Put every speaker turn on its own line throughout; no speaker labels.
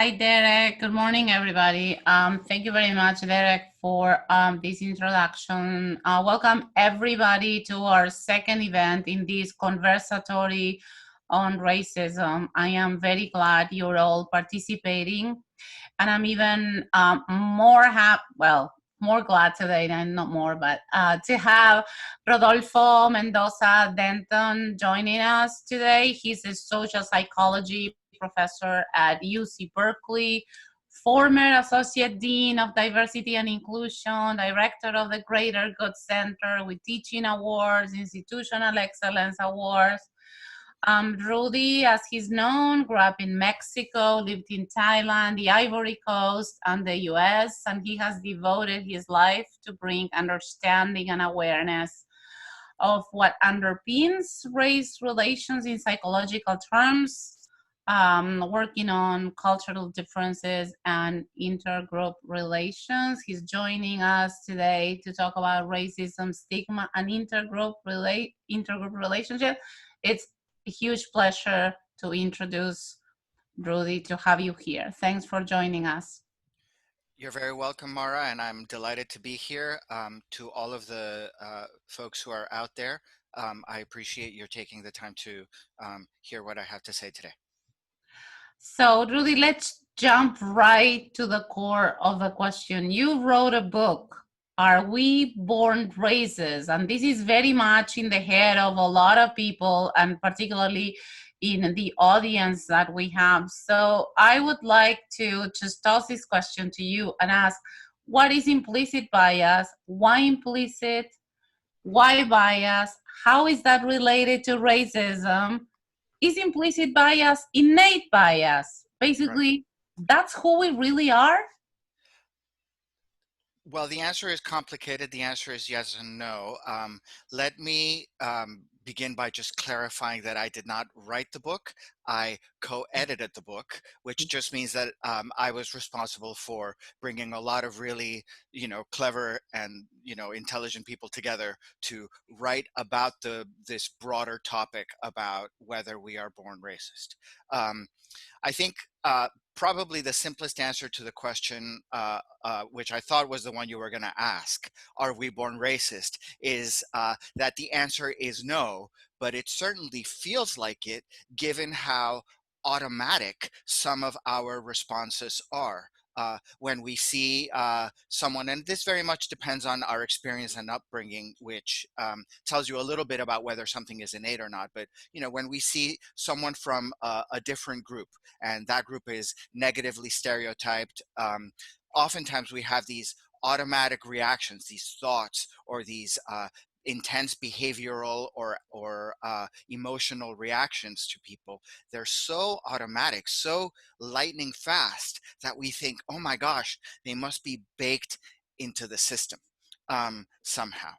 Hi, Derek. Good morning, everybody. Thank you very much, Derek, for this introduction. Welcome, everybody, to our second event in this conversatory on racism. I am very glad you're all participating, and I'm even more glad today than not more, but to have Rodolfo Mendoza Denton joining us today. He's a social psychology professor at UC Berkeley, former associate dean of diversity and inclusion, director of the Greater Good Center with teaching awards, institutional excellence awards. Rudy, as he's known, grew up in Mexico, lived in Thailand, the Ivory Coast, and the US, and he has devoted his life to bring understanding and awareness of what underpins race relations in psychological terms, working on cultural differences and intergroup relations. He's joining us today to talk about racism, stigma, and intergroup relationship. It's a huge pleasure to introduce Rudy, to have you here. Thanks for joining us.
You're very welcome, Mara, and I'm delighted to be here. To all of the folks who are out there, I appreciate your taking the time to hear what I have to say today.
So, Rudy, let's jump right to the core of the question. You wrote a book, Are We Born Racist? And this is very much in the head of a lot of people, and particularly in the audience that we have. So I would like to just toss this question to you and ask, what is implicit bias? Why implicit? Why bias? How is that related to racism? Is implicit bias innate bias? Basically, that's who we really are?
Well, the answer is complicated. The answer is yes and no. Let me begin by just clarifying that I did not write the book. I co-edited the book, which just means that I was responsible for bringing a lot of really, clever and, intelligent people together to write about this broader topic about whether we are born racist. I think probably the simplest answer to the question, which I thought was the one you were going to ask, are we born racist, is that the answer is no, but it certainly feels like it given how automatic some of our responses are. When we see someone, and this very much depends on our experience and upbringing, which tells you a little bit about whether something is innate or not. But when we see someone from a different group, and that group is negatively stereotyped, oftentimes we have these automatic reactions, these thoughts, or these intense behavioral or emotional reactions to people. They're so automatic, so lightning fast, that we think, oh my gosh, they must be baked into the system somehow.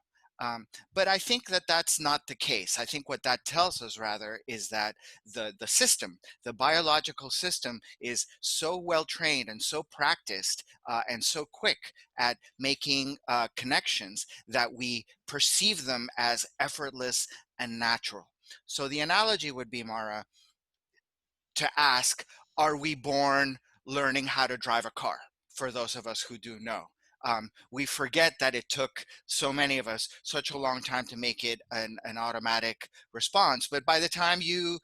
But I think that that's not the case. I think what that tells us, rather, is that the system, the biological system, is so well trained and so practiced and so quick at making connections that we perceive them as effortless and natural. So the analogy would be, Mara, to ask, are we born learning how to drive a car? For those of us who do know. We forget that it took so many of us such a long time to make it an automatic response. But by the time you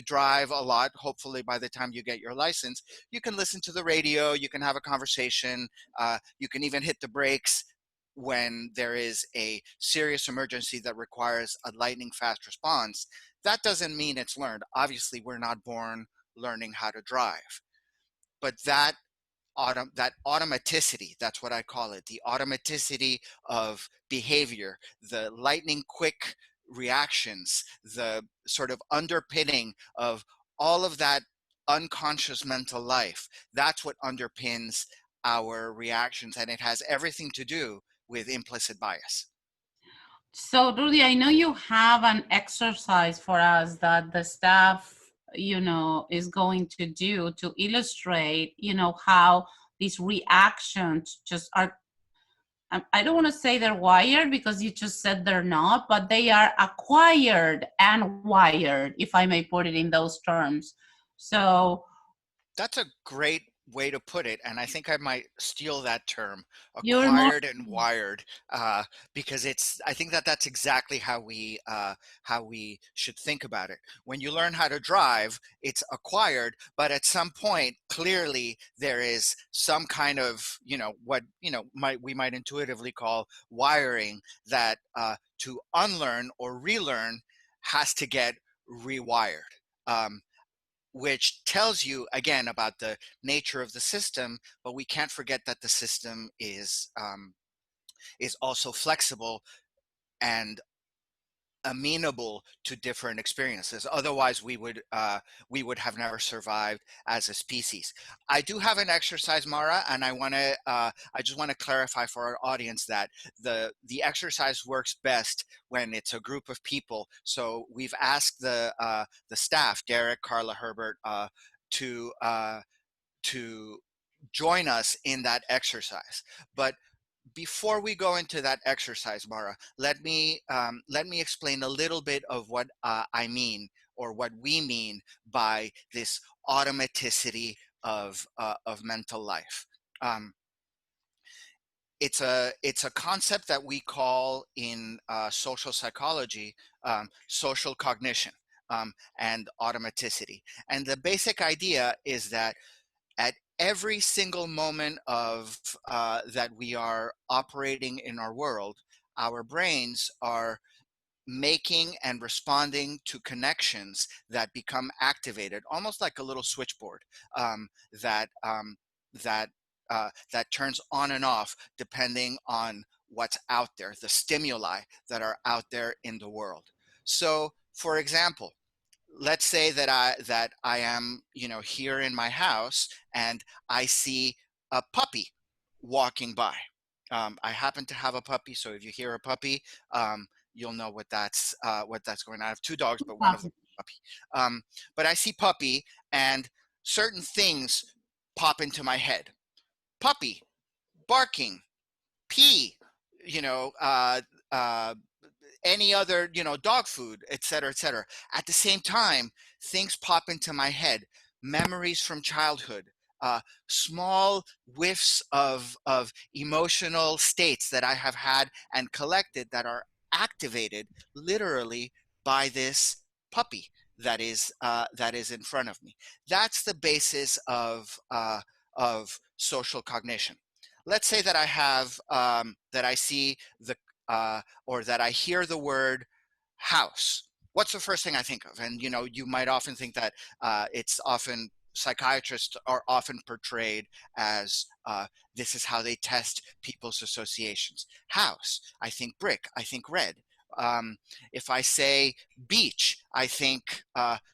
drive a lot, hopefully by the time you get your license, you can listen to the radio, you can have a conversation, you can even hit the brakes when there is a serious emergency that requires a lightning fast response. That doesn't mean it's learned. Obviously, we're not born learning how to drive. But that automaticity, that's what I call it, the automaticity of behavior, the lightning quick reactions, the sort of underpinning of all of that unconscious mental life, that's what underpins our reactions, and it has everything to do with implicit bias.
So, Rudy, I know you have an exercise for us that the staff, is going to do to illustrate, how these reactions just are. I don't want to say they're wired, because you just said they're not, but they are acquired and wired, if I may put it in those terms. So
That's a great way to put it, and I think I might steal that term,
You're more.
acquired and wired, uh, because I think that that's exactly how we should think about it. When you learn how to drive, it's acquired, but at some point, clearly there is some kind of, what we might intuitively call wiring that to unlearn or relearn has to get rewired. Um, which tells you again about the nature of the system, but we can't forget that the system is also flexible and amenable to different experiences. Otherwise, we would have never survived as a species. I do have an exercise, Mara, and I just want to clarify for our audience that the exercise works best when it's a group of people. So we've asked the staff, Derek, Carla, Herbert, to to join us in that exercise. But before we go into that exercise, Mara, let me explain a little bit of what I mean, or what we mean by this automaticity of mental life. Um, it's a concept that we call in social psychology social cognition, and automaticity. And the basic idea is that at every single moment of that we are operating in our world, our brains are making and responding to connections that become activated, almost like a little switchboard um, that that that turns on and off depending on what's out there, the stimuli that are out there in the world. So, for example, let's say that I am, here in my house and I see a puppy walking by. I happen to have a puppy, so if you hear a puppy, you'll know what that's going on. I have two dogs, but one of them is a puppy. But I see puppy, and certain things pop into my head. Puppy, barking, pee, you know, any other, dog food, et cetera, et cetera. At the same time, things pop into my head, memories from childhood, small whiffs of emotional states that I have had and collected that are activated literally by this puppy that is in front of me. That's the basis of social cognition. Let's say that I have that I see the or that I hear the word house. What's the first thing I think of? And you might often think that it's often psychiatrists are often portrayed as this is how they test people's associations. House, I think brick, I think red. Um, if I say beach, I think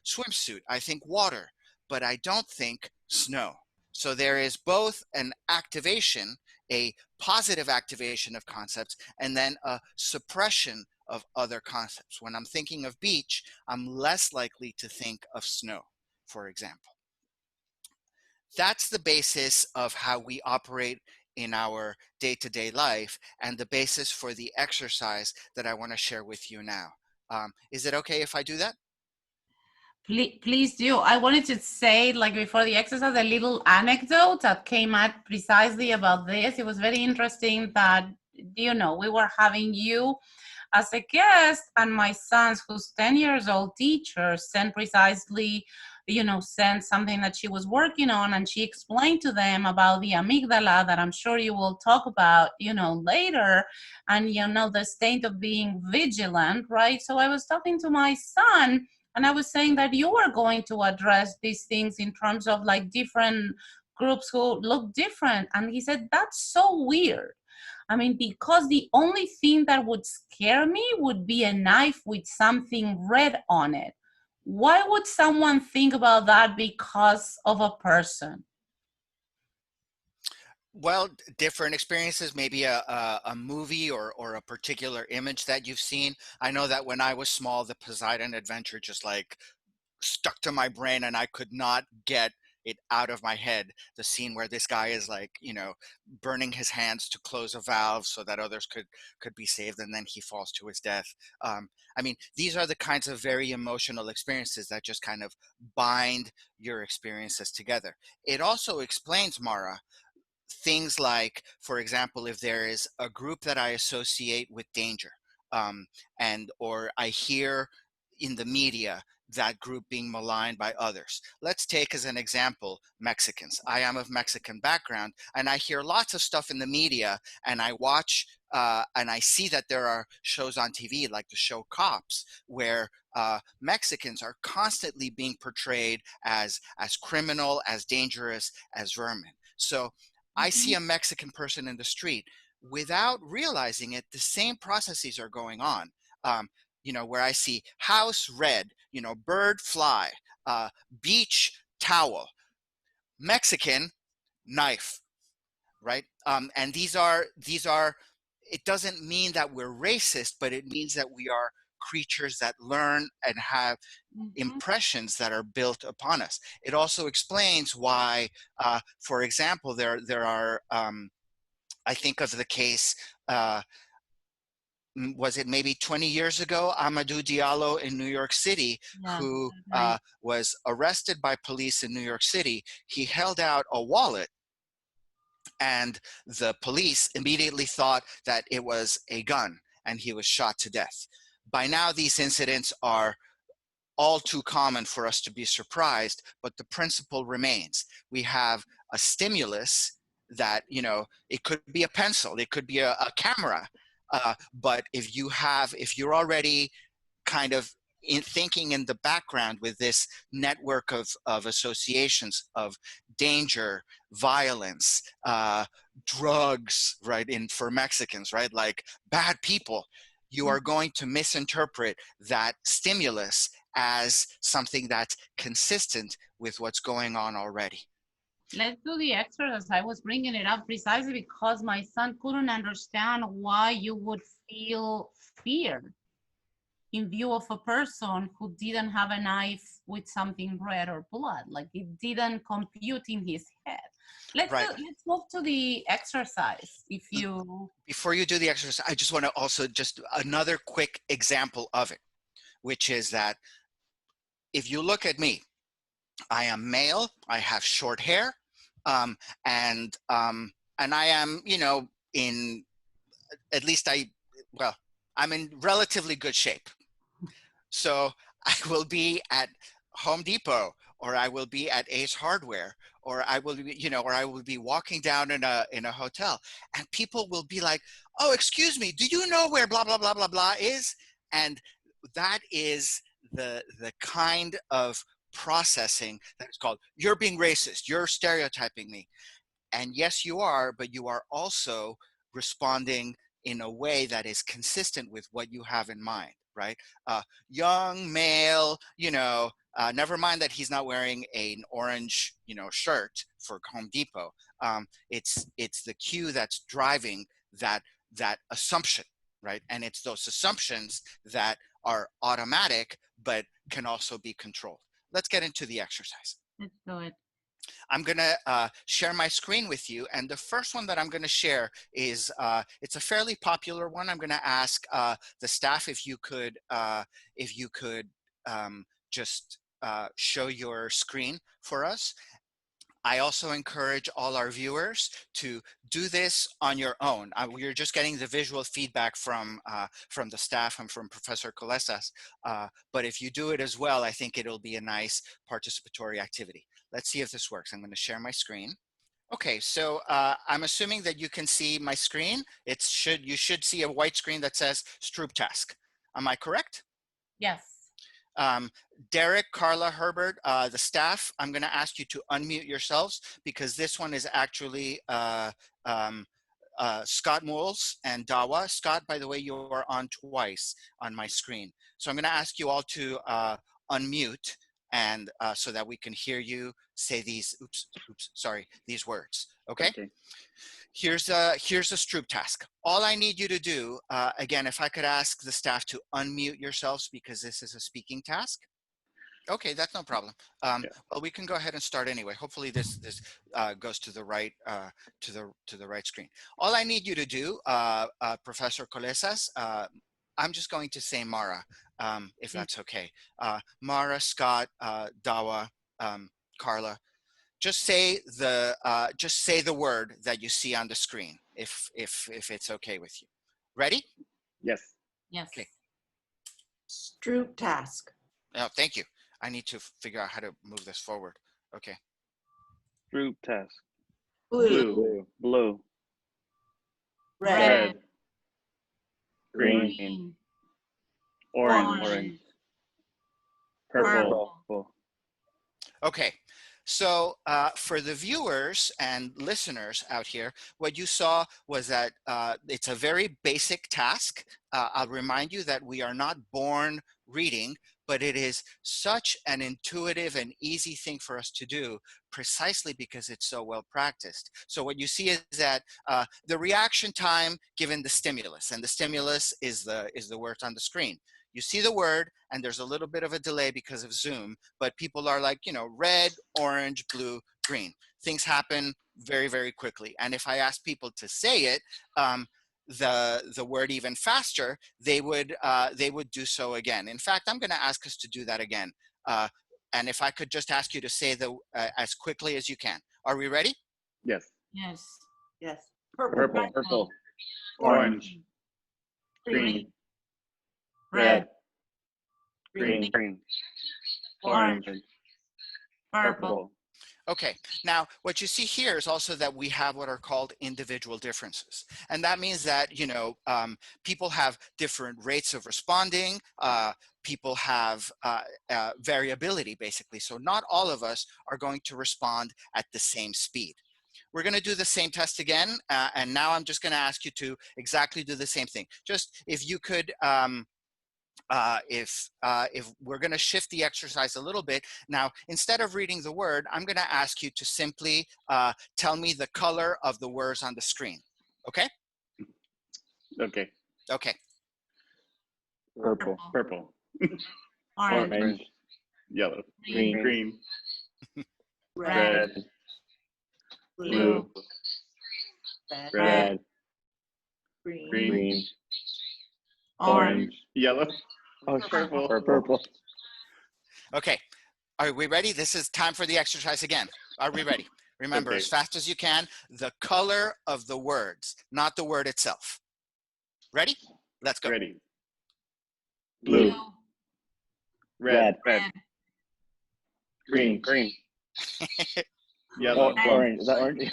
swimsuit, I think water, but I don't think snow. So there is both an activation, a positive activation of concepts, and then a suppression of other concepts. When I'm thinking of beach, I'm less likely to think of snow, for example. That's the basis of how we operate in our day-to-day life, and the basis for the exercise that I want to share with you now. Is it okay if I do that?
Please do. I wanted to say, like before the exercise, a little anecdote that came out precisely about this. It was very interesting that, we were having you as a guest, and my son's, who's 10 years old, teacher sent precisely, sent something that she was working on, and she explained to them about the amygdala that I'm sure you will talk about, later, and, the state of being vigilant, right? So I was talking to my son, and I was saying that you were going to address these things in terms of like different groups who look different. And he said, that's so weird. I mean, because the only thing that would scare me would be a knife with something red on it. Why would someone think about that because of a person?
Well, different experiences, maybe a movie or a particular image that you've seen. I know that when I was small, the Poseidon Adventure just like stuck to my brain, and I could not get it out of my head, the scene where this guy is like, you know, burning his hands to close a valve so that others could be saved, and then he falls to his death. I mean, these are the kinds of very emotional experiences that just kind of bind your experiences together. It also explains, Mara, things like, for example, if there is a group that I associate with danger, um, and or I hear in the media that group being maligned by others. Let's take as an example Mexicans. I am of Mexican background, and I hear lots of stuff in the media, and I watch and I see that there are shows on TV like the show Cops, where Mexicans are constantly being portrayed as criminal, as dangerous, as vermin. So I see a Mexican person in the street. Without realizing it, the same processes are going on. You know, where I see house red, you know, bird fly, beach towel, Mexican knife, right? And these are, it doesn't mean that we're racist, but it means that we are creatures that learn and have impressions that are built upon us. It also explains why, for example, there are, I think of the case, was it maybe 20 years ago, Amadou Diallo in New York City, who was arrested by police in New York City. He held out a wallet, and the police immediately thought that it was a gun, and he was shot to death. By now, these incidents are all too common for us to be surprised, but the principle remains. We have a stimulus that, you know, it could be a pencil, it could be a camera, but if you're already kind of thinking in the background with this network of associations of danger, violence, drugs, right, for Mexicans, right, like bad people, you are going to misinterpret that stimulus as something that's consistent with what's going on already.
Let's do the exercise. I was bringing it up precisely because my son couldn't understand why you would feel fear in view of a person who didn't have a knife with something red or blood. Like, it didn't compute in his head. Let's move to the exercise. If you
Before you do the exercise, I just want to also just another quick example of it, which is that if you look at me, I am male, I have short hair, and I am, you know, in, at least I'm in relatively good shape. So I will be at Home Depot, or I will be at Ace Hardware, or I will be, you know, or I will be walking down in a hotel, and people will be like, "Oh, excuse me, do you know where blah blah blah blah blah is?" And that is the kind of processing that is called, "You're being racist, you're stereotyping me." And yes, you are, but you are also responding in a way that is consistent with what you have in mind, right? Young male, you know, never mind that he's not wearing an orange, you know, shirt for Home Depot. It's the cue that's driving that assumption, right? And it's those assumptions that are automatic, but can also be controlled. Let's get into the exercise.
let's do it.
I'm going to share my screen with you. And the first one that I'm going to share is, it's a fairly popular one. I'm going to ask the staff if you could just show your screen for us. I also encourage all our viewers to do this on your own. You're just getting the visual feedback from the staff and from Professor Kolesas. But if you do it as well, I think it'll be a nice participatory activity. Let's see if this works. I'm going to share my screen. Okay, so I'm assuming that you can see my screen. You should see a white screen that says Stroop Task. Am I correct?
Yes.
Derek, Carla, Herbert, the staff, I'm going to ask you to unmute yourselves, because this one is actually Scott Moles and Dawa. Scott, by the way, you are on twice on my screen. So I'm going to ask you all to unmute, and so that we can hear you say these, these words. Okay? Here's a Stroop task. All I need you to do, again, if I could ask the staff to unmute yourselves, because this is a speaking task. Okay, that's no problem. Well, we can go ahead and start anyway. Hopefully, this goes to the right to the right screen. All I need you to do, Professor Kolesas, I'm just going to say Mara, if that's okay. Mara, Scott, Dawa, Carla. Just say the word that you see on the screen, if it's okay with you. Ready?
Yes.
Yes.
Okay.
Group task.
Oh, thank you. I need to figure out how to move this forward. Okay.
Group task.
Blue.
Blue.
Red.
Green. Orange. Purple.
Okay. So for the viewers and listeners out here, what you saw was that it's a very basic task. I'll remind you that we are not born reading, but it is such an intuitive and easy thing for us to do precisely because it's so well practiced. So what you see is that the reaction time given the stimulus, and the stimulus is the words on the screen. You see the word, and there's a little bit of a delay because of Zoom, but people are like, red, orange, blue, green. Things happen very, very quickly. And if I ask people to say it, the word even faster, they would do so again. In fact, I'm going to ask us to do that again. And if I could just ask you to say as quickly as you can. Are we ready?
Yes.
Yes.
Yes.
Purple. Orange. Green. Red. Green. Orange. Purple.
Okay, now what you see here is also that we have what are called individual differences. And that means that, people have different rates of responding, people have variability basically. So not all of us are going to respond at the same speed. We're going to do the same test again. And now I'm just going to ask you to exactly do the same thing. Just if you could, if we're going to shift the exercise a little bit. Now, instead of reading the word, I'm going to ask you to simply tell me the color of the words on the screen. Okay?
Okay.
Okay.
Purple.
Orange.
Yellow.
Green.
Red.
Blue.
Red.
Green.
Orange.
Yellow. Oh, purple.
Okay. Are we ready? This is time for the exercise again. Are we ready? Remember,
Okay.
as fast as you can, the color of the words, not the word itself. Ready? Let's go.
Ready. Blue. Red. Green. Yellow.
Orange.
Is that orange?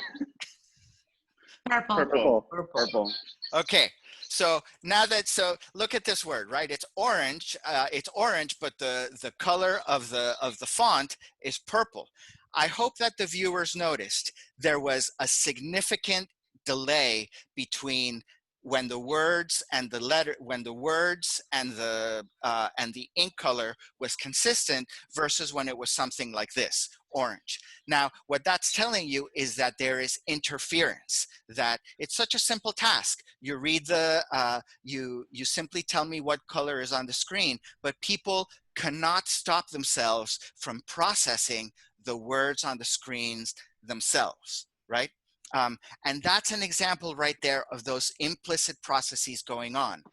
Purple.
Purple.
Okay. So now so look at this word, right? It's orange. But the color of the font is purple. I hope that the viewers noticed there was a significant delay between when the words and the ink color was consistent versus when it was something like this, orange. Now, what that's telling you is that there is interference, that it's such a simple task. You read you simply tell me what color is on the screen, but people cannot stop themselves from processing the words on the screens themselves, right? And that's an example right there of those implicit processes going on.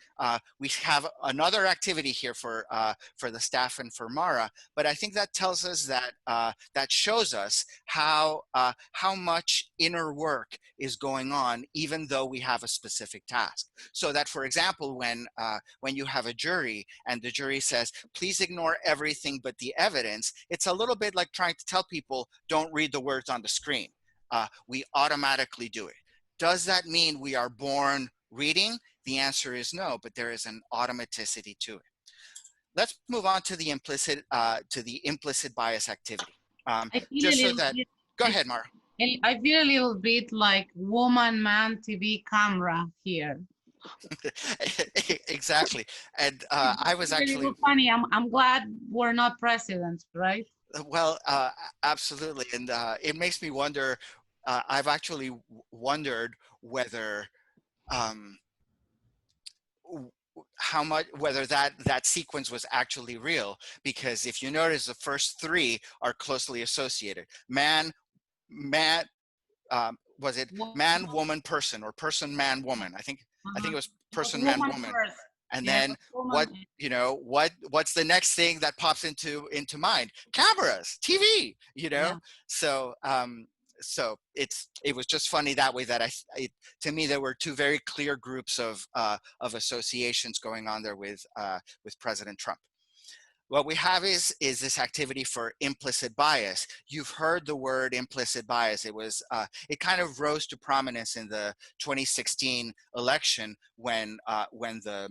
We have another activity here for the staff and for Mara, but I think that tells us that that shows us how much inner work is going on, even though we have a specific task. So that, for example, when you have a jury and the jury says, please ignore everything but the evidence, it's a little bit like trying to tell people, don't read the words on the screen. We automatically do it. Does that mean we are born reading? The answer is no, but there is an automaticity to it. Let's move on to the implicit bias activity. Just so that, go ahead, Mara.
I feel a little bit like woman, man, TV, camera here.
Exactly. And I was actually
funny. I'm glad we're not presidents, right?
Well, absolutely. And it makes me wonder, I've actually wondered whether how much, whether that sequence was actually real, because if you notice, the first three are closely associated. Man, was it man, woman, person, or person, man, woman? I think it was person, man, woman.
First.
And
Yes,
then
woman.
what's the next thing that pops into mind? Cameras, TV,
Yeah.
So so it was just funny that way, that to me there were two very clear groups of associations going on there with President Trump. What we have is this activity for implicit bias. You've heard the word implicit bias. It kind of rose to prominence in the 2016 election when the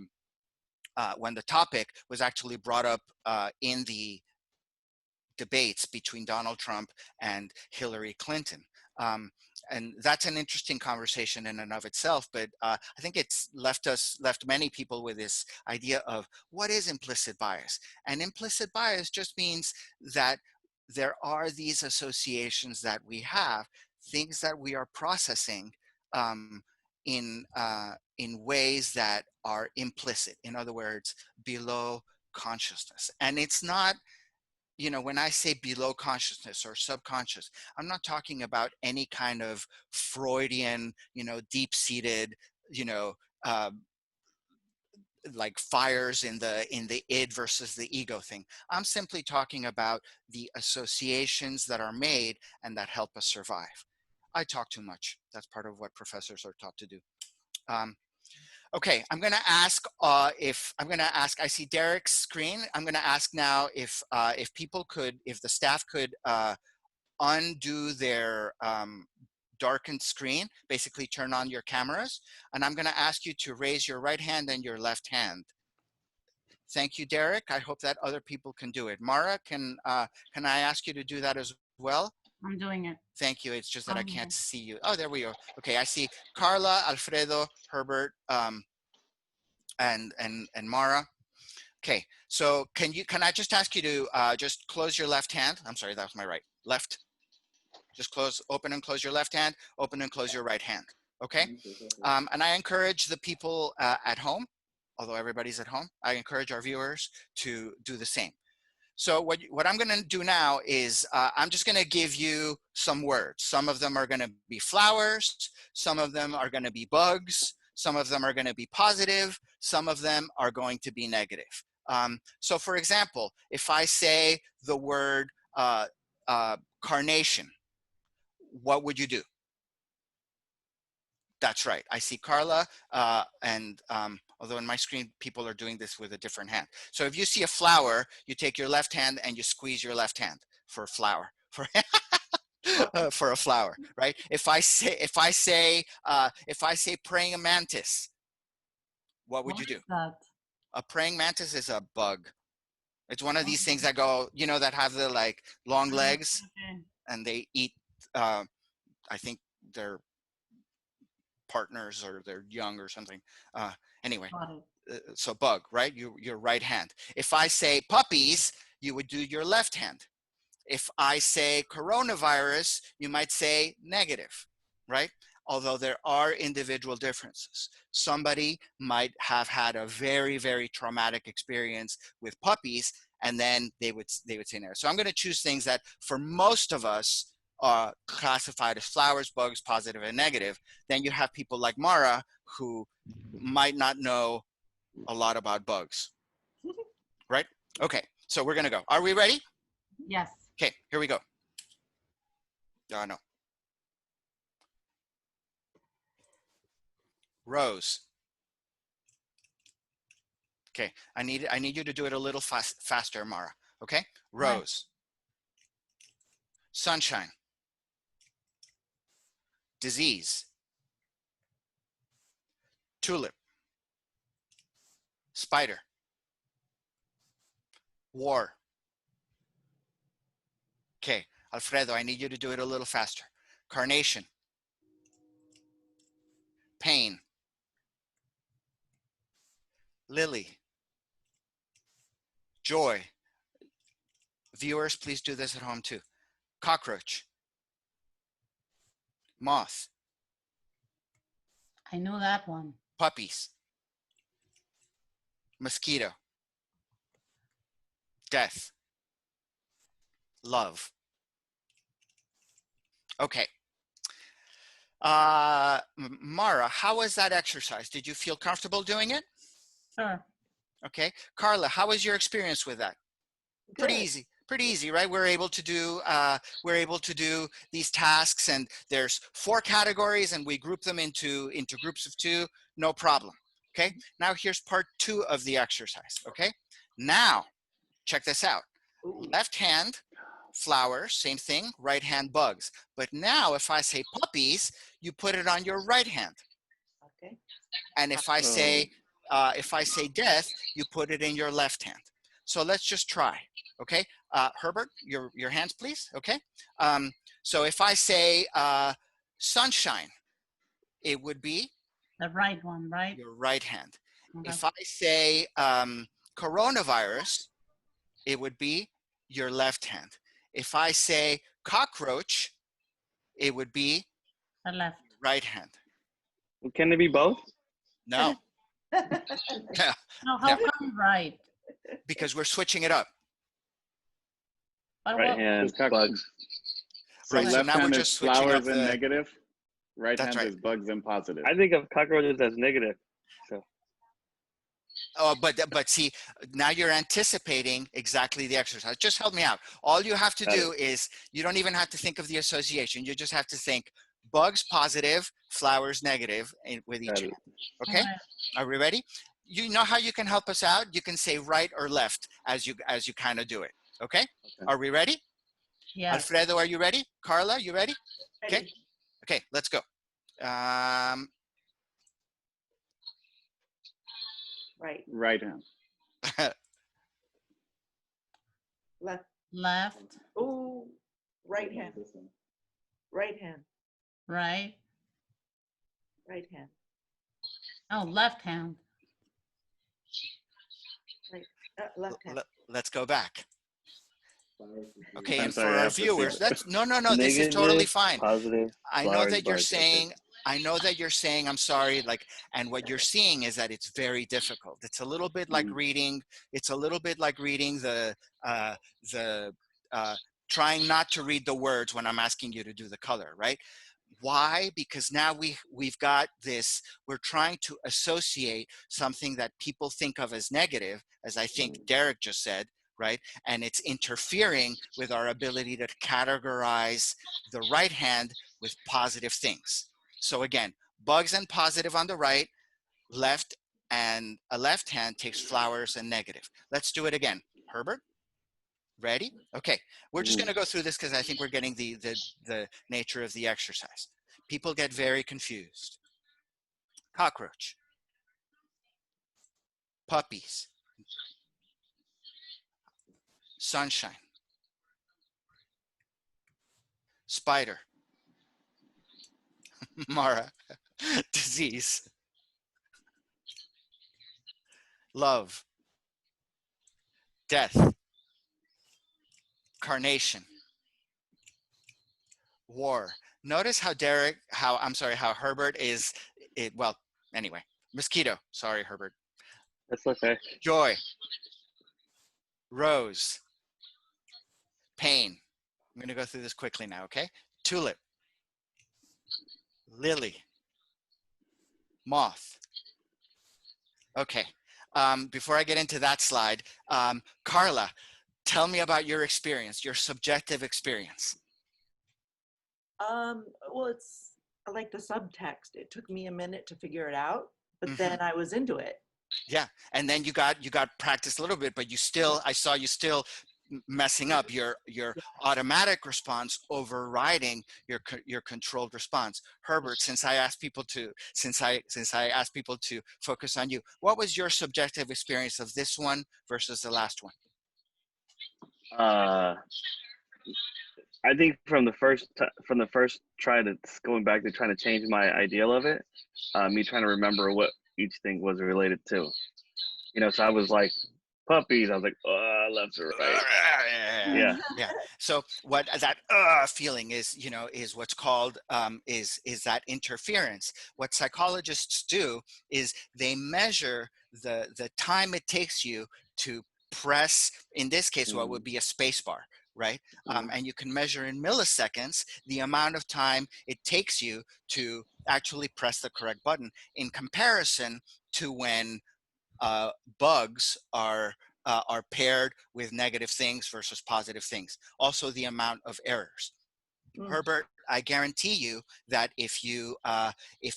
topic was actually brought up in the debates between Donald Trump and Hillary Clinton. And that's an interesting conversation in and of itself, but I think it's left many people with this idea of what is implicit bias. And implicit bias just means that there are these associations that we have, things that we are processing in ways that are implicit. In other words, below consciousness. And it's not, when I say below consciousness or subconscious, I'm not talking about any kind of Freudian, deep-seated, like fires in the id versus the ego thing. I'm simply talking about the associations that are made and that help us survive. I talk too much. That's part of what professors are taught to do. Okay, I'm going to ask I see Derek's screen. I'm going to ask now if the staff could undo their darkened screen, basically turn on your cameras. And I'm going to ask you to raise your right hand and your left hand. Thank you, Derek. I hope that other people can do it. Mara, can I ask you to do that as well?
I'm doing it.
Thank you. It's just that I can't see you. Oh, there we go. Okay, I see Carla, Alfredo, Herbert, and Mara. Okay, so can I just ask you to just close your left hand? I'm sorry, that was my right. Left. Just open and close your left hand, open and close your right hand. Okay? And I encourage the people at home, although everybody's at home, I encourage our viewers to do the same. So what I'm going to do now is I'm just going to give you some words. Some of them are going to be flowers. Some of them are going to be bugs. Some of them are going to be positive. Some of them are going to be negative. So for example, if I say the word carnation, what would you do? That's right. I see Carla, and although in my screen, people are doing this with a different hand. So if you see a flower, you take your left hand and you squeeze your left hand for a flower, for a flower, right? If I say praying mantis, what would you do? A praying mantis is a bug. It's one of these things that go, that have the like long legs, and they eat, I think they're partners or they're young or something. Anyway, so bug, right? Your right hand. If I say puppies, you would do your left hand. If I say coronavirus, you might say negative, right? Although there are individual differences. Somebody might have had a very, very traumatic experience with puppies, and then they would say negative. So I'm going to choose things that for most of us are classified as flowers, bugs, positive and negative. Then you have people like Mara who might not know a lot about bugs, right? Okay, so we're going to go. Are we ready?
Yes.
Okay, here we go. No. Rose. Okay, I need you to do it a little faster, Mara. Okay, rose. Sunshine. Disease. Tulip. Spider. War. Okay, Alfredo, I need you to do it a little faster. Carnation. Pain. Lily. Joy. Viewers, please do this at home too. Cockroach. Moth.
I know that one.
Puppies. Mosquito. Death. Love. Okay. Mara, how was that exercise? Did you feel comfortable doing it?
Sure.
Okay. Carla, how was your experience with that? Pretty easy, right? We're able to do these tasks, and there's 4 categories, and we group them into groups of 2, no problem. Okay. Now here's part 2 of the exercise. Okay. Now check this out. Left hand, flowers, same thing. Right hand, bugs. But now if I say puppies, you put it on your right hand.
Okay.
And if I say death, you put it in your left hand. So let's just try. Okay. Herbert, your hands, please. Okay. So if I say sunshine, it would be
The right one, right?
your right hand.
Okay.
If I say coronavirus, it would be your left hand. If I say cockroach, it would be
The left.
right hand.
Can it be both?
No.
No, how
No.
come right?
Because we're switching it up.
But
Right
what,
hand, bugs. So
Right, so
left
now we're
hand
just
is
switching up
flowers and
the-
negative. Right
That's
hand
right.
is bugs and positive.
I think of cockroaches as negative.
Oh, but see, now you're anticipating exactly the exercise. Just help me out. All you have to
Got
do is, you don't even have to think of the association. You just have to think bugs positive, flowers negative with each
Got
hand.
it.
Okay?
alright,
Are we ready? You know how you can help us out? You can say right or left as you kind of do it. Okay? Are we ready?
yes.
Alfredo, are you ready? Carla, you ready? Okay.
Ready.
Okay, let's go.
Right.
Right hand.
Left.
Left,
Oh, right hand. Right hand.
right.
Right hand.
Oh, left hand.
Left hand.
Let's go back. Okay,
I'm
and
sorry,
for
I
our
have to see
viewers,
it.
that's no. This is totally
Negative,
fine.
positive,
I know
flowers,
that you're
bugs, okay.
saying, I'm sorry, like, and what you're seeing is that it's very difficult. It's a little bit like reading. It's a little bit like reading the trying not to read the words when I'm asking you to do the color, right? Why? Because now we've got this, we're trying to associate something that people think of as negative, as I think Derek just said, right? And it's interfering with our ability to categorize the right hand with positive things. So again, bugs and positive on the right, left, and a left hand takes flowers and negative. Let's do it again. Herbert? Ready? Okay, we're just going to go through this because I think we're getting the nature of the exercise. People get very confused. Cockroach. Puppies. Sunshine. Spider. Mara. Disease. Love. Death. Carnation. War. Notice how how Herbert is, well, anyway. Mosquito. Sorry, Herbert.
That's okay.
Joy. Rose. Pain. I'm going to go through this quickly now, okay? Tulip. Lily. Moth. Okay. Before I get into that slide, Carla, tell me about your experience, your subjective experience.
Well, it's like the subtext. It took me a minute to figure it out, but then I was into it.
Yeah, and then you got practice a little bit, but you still, I saw you still messing up your automatic response overriding your controlled response. Herbert, since I asked people to focus on you, what was your subjective experience of this one versus the last one?
I think from the first try to going back to trying to change my ideal of it, me trying to remember what each thing was related to. You know, so I was like puppies. I was like, left or right. Yeah.
Yeah. So what that feeling is, you know, is what's called is that interference. What psychologists do is they measure the time it takes you to press, in this case, what would be a space bar, right? And you can measure in milliseconds the amount of time it takes you to actually press the correct button in comparison to when bugs are paired with negative things versus positive things. Also, the amount of errors. Herbert, I guarantee you that if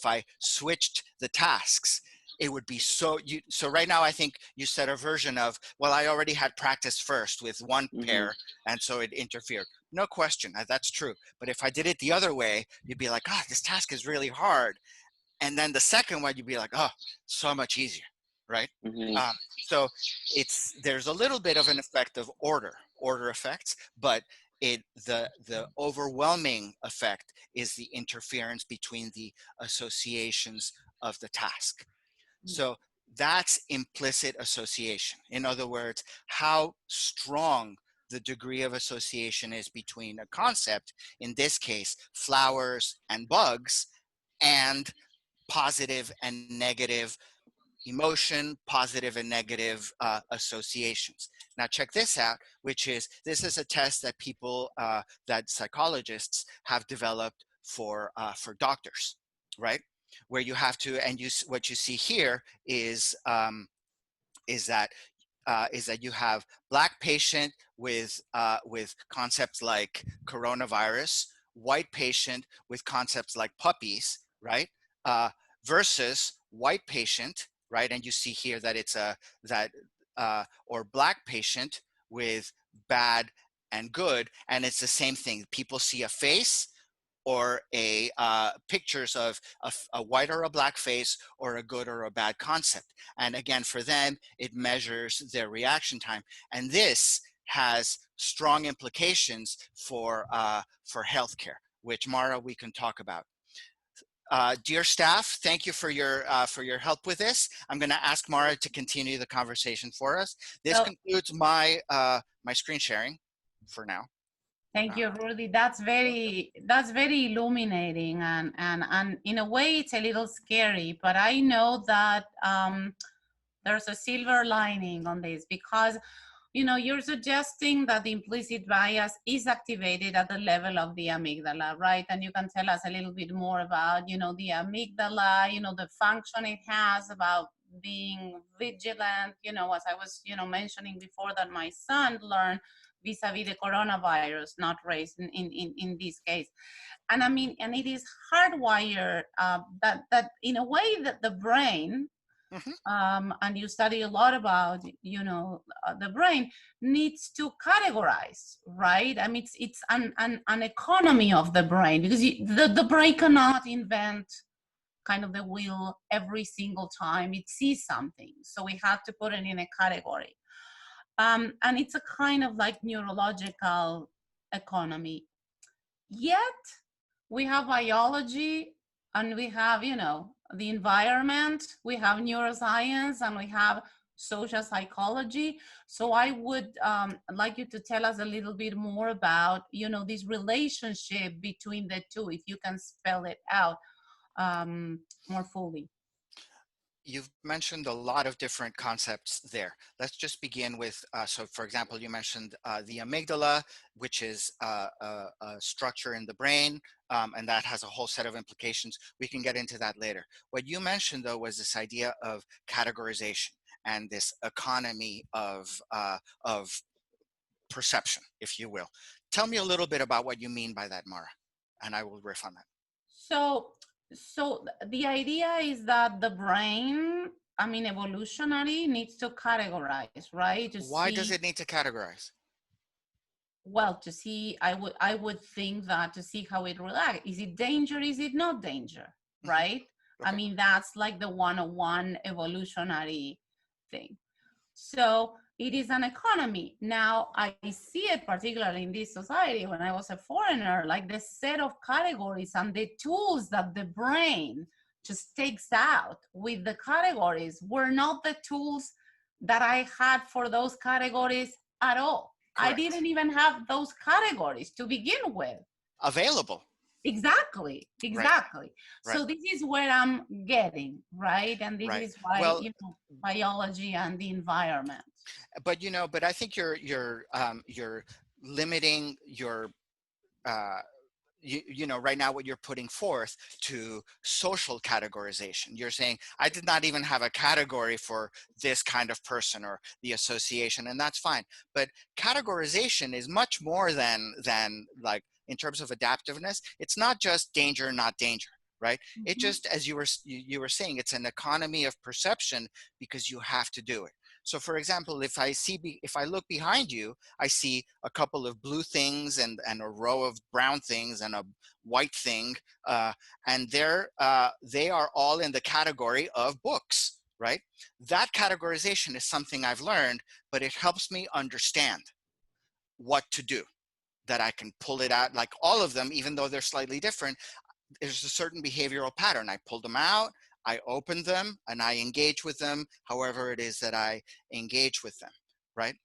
I switched the tasks, it would be so. So right now, I think you said a version of, well, I already had practice first with one pair, and so it interfered. No question, that's true. But if I did it the other way, you'd be like, oh, this task is really hard. And then the second one, you'd be like, oh, so much easier, right? So there's a little bit of an effect of order effects, but the overwhelming effect is the interference between the associations of the task. So that's implicit association. In other words, how strong the degree of association is between a concept, in this case, flowers and bugs, and positive and negative emotion, positive and negative associations. Now check this out, this is a test that that psychologists have developed for doctors, right? Where you have to, and what you see here is that you have Black patient with concepts like coronavirus, white patient with concepts like puppies, right? Versus white patient, right? And you see here that it's or Black patient with bad and good, and it's the same thing. People see a face or pictures of a white or a Black face or a good or a bad concept. And again, for them, it measures their reaction time. And this has strong implications for healthcare, which, Mara, we can talk about. Dear staff, thank you for your help with this. I'm going to ask Mara to continue the conversation for us. This concludes my my screen sharing for now.
Thank you, Rudy. That's very illuminating, and in a way it's a little scary, but I know that there's a silver lining on this, because you know, you're suggesting that the implicit bias is activated at the level of the amygdala, right? And you can tell us a little bit more about, you know, the amygdala, you know, the function it has about being vigilant, you know, as I was, you know, mentioning before, that my son learned vis-a-vis the coronavirus, not race in this case. And I mean, and it is hardwired that in a way that the brain, and you study a lot about, you know, the brain needs to categorize, right? I mean, it's an economy of the brain, because the brain cannot invent kind of the wheel every single time it sees something. So we have to put it in a category. And it's a kind of like neurological economy. Yet we have biology, and we have, you know, the environment, we have neuroscience, and we have social psychology. So I would like you to tell us a little bit more about, you know, this relationship between the two, if you can spell it out more fully.
You've mentioned a lot of different concepts there. Let's just begin with, so for example, you mentioned the amygdala, which is a structure in the brain, and that has a whole set of implications. We can get into that later. What you mentioned, though, was this idea of categorization and this economy of perception, if you will. Tell me a little bit about what you mean by that, Mara, and I will riff on that.
So the idea is that the brain, I mean, evolutionary, needs to categorize, right?
Why does it need to categorize?
Well, to see, I would think that to see how it reacts. Is it danger? Is it not danger? Right? Okay. I mean, that's like the 101 evolutionary thing. So it is an economy. Now, I see it particularly in this society when I was a foreigner, like the set of categories and the tools that the brain just takes out with the categories were not the tools that I had for those categories at all.
Correct.
I didn't even have those categories to begin with.
Available.
Exactly.
Right.
So this is where I'm getting, right? And this
Right.
is why,
Well,
biology and the environment.
but but I think you're limiting your right now what you're putting forth to social categorization. You're saying I did not even have a category for this kind of person or the association, and that's fine. But categorization is much more than like, in terms of adaptiveness, it's not just danger, not danger, right? It just, as you were saying, it's an economy of perception because you have to do it. So for example, if I look behind you, I see a couple of blue things and a row of brown things and a white thing, and they are all in the category of books, right? That categorization is something I've learned, but it helps me understand what to do, that I can pull it out, like all of them, even though they're slightly different. There's a certain behavioral pattern. I pulled them out, I open them, and I engage with them however it is that I engage with them, right?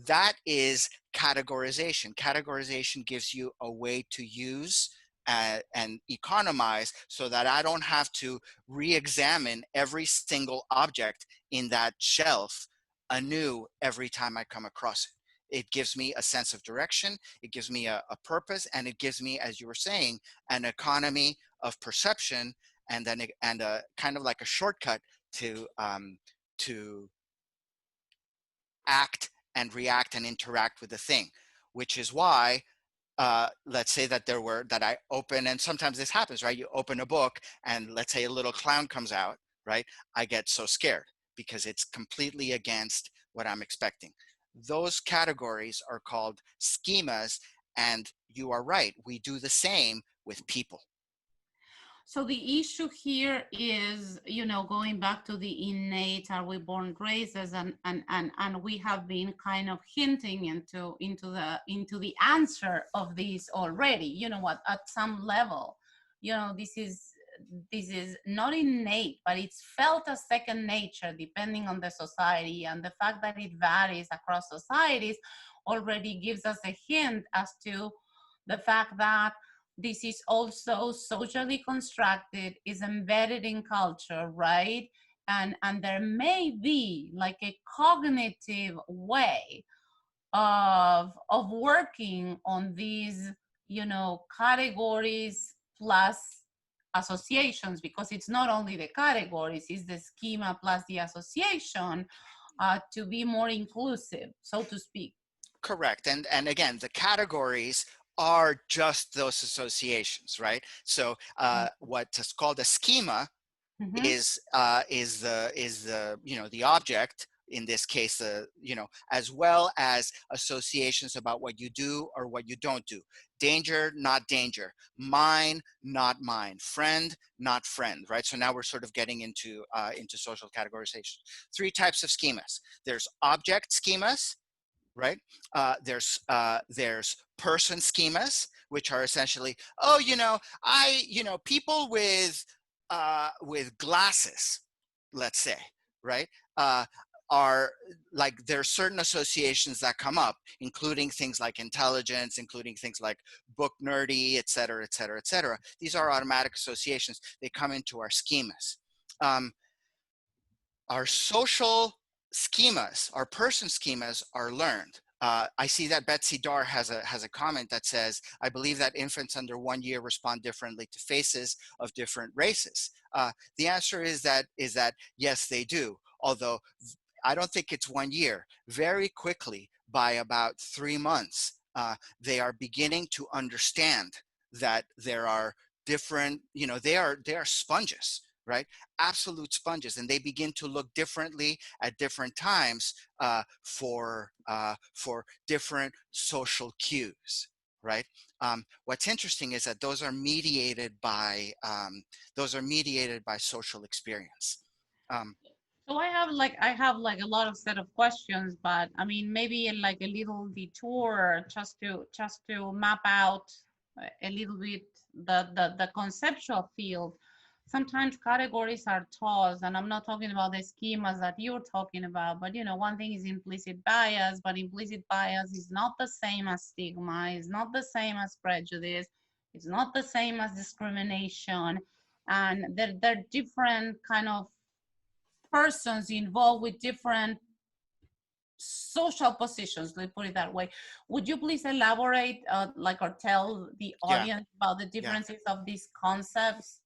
That is categorization. Categorization gives you a way to use and economize so that I don't have to re-examine every single object in that shelf anew every time I come across it. It gives me a sense of direction, it gives me a purpose, and it gives me, as you were saying, an economy of perception, and then and a kind of like a shortcut to act and react and interact with the thing, which is why let's say that I open, and sometimes this happens, right? You open a book and let's say a little clown comes out, right? I get so scared because it's completely against what I'm expecting. Those categories are called schemas, and you are right. We do the same with people.
So the issue here is, going back to the innate, are we born races, and we have been kind of hinting into the answer of this already. What, at some level, this is not innate, but it's felt as second nature depending on the society, and the fact that it varies across societies already gives us a hint as to the fact that this is also socially constructed, is embedded in culture, right? And there may be like a cognitive way of working on these, categories plus associations, because it's not only the categories, it's the schema plus the association, to be more inclusive, so to speak.
Correct. And again, the categories are just those associations, right? So what's called a schema is the the object, in this case, as well as associations about what you do or what you don't do. Danger, not danger. Mine, not mine. Friend, not friend, right? So now we're sort of getting into social categorization. Three types of schemas. There's object schemas, right? There's person schemas, which are essentially, people with glasses, let's say, right? Are like, there are certain associations that come up, including things like intelligence, including things like book nerdy, et cetera, et cetera, et cetera. These are automatic associations. They come into our schemas. Our social schemas, our person schemas, are learned. I see that Betsy Dar has a comment that says, I believe that infants under 1 year respond differently to faces of different races. The answer is that yes, they do. Although I don't think it's 1 year. Very quickly, by about 3 months, they are beginning to understand that there are different, they are sponges, right? Absolute sponges, and they begin to look differently at different times for different social cues, right? What's interesting is that those are mediated by social experience.
So I have like a lot of set of questions, but I mean, maybe like a little detour just to map out a little bit the conceptual field. sometimes categories are tossed, and I'm not talking about the schemas that you're talking about, but one thing is implicit bias, but implicit bias is not the same as stigma, it's not the same as prejudice, it's not the same as discrimination, and they're different kind of persons involved with different social positions, let's put it that way. Would you please elaborate, or tell the audience about the differences of these concepts?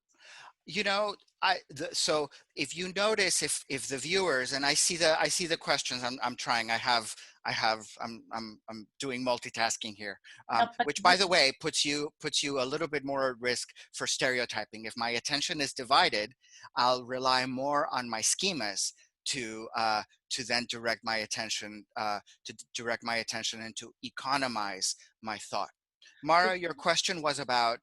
So if you notice, if the viewers, and I see the questions, I'm trying, I'm doing multitasking here, which by the way puts you a little bit more at risk for stereotyping. If my attention is divided, I'll rely more on my schemas to then direct my attention and to economize my thought. Mara, your question was about,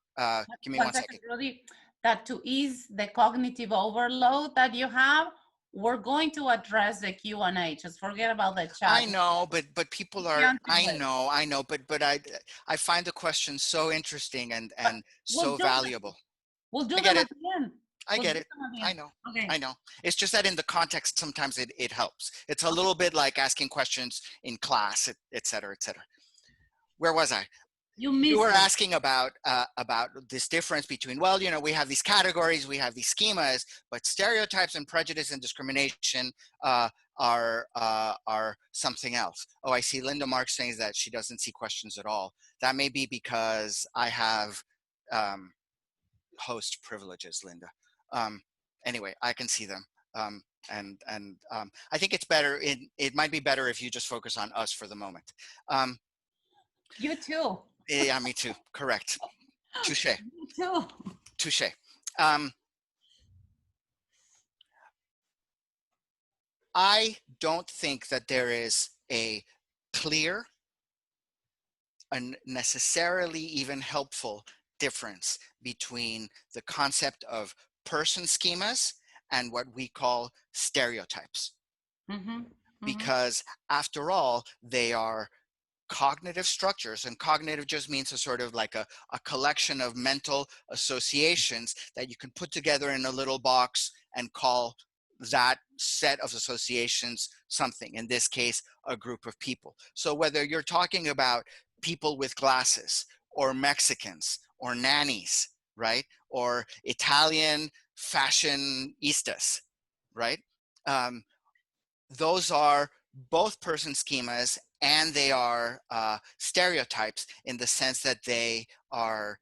give me one second.
Rudy, that to ease the cognitive overload that you have, we're going to address the Q&A. Just forget about the chat.
I know, but people are, I know, but I find the question so interesting and so valuable.
We'll do them at the end.
I get it. I know. Okay. I know. It's just that in the context, sometimes it helps. It's a little bit like asking questions in class, et cetera, et cetera. Where was I? You were asking about this difference between, well, we have these categories, we have these schemas, but stereotypes and prejudice and discrimination are something else. Oh, I see Linda Marks saying that she doesn't see questions at all. That may be because I have host privileges, Linda. Anyway, I can see them. I think it's better, it might be better if you just focus on us for the moment.
You too.
Yeah, me too. Correct. Touche.
Me too.
Touche. I don't think that there is a clear and necessarily even helpful difference between the concept of person schemas and what we call stereotypes. Because after all, they are cognitive structures, and cognitive just means a sort of like a collection of mental associations that you can put together in a little box and call that set of associations something, in this case, a group of people. So whether you're talking about people with glasses or Mexicans or nannies, right? Or Italian fashionistas, right? Those are both person schemas, and they are stereotypes in the sense that they are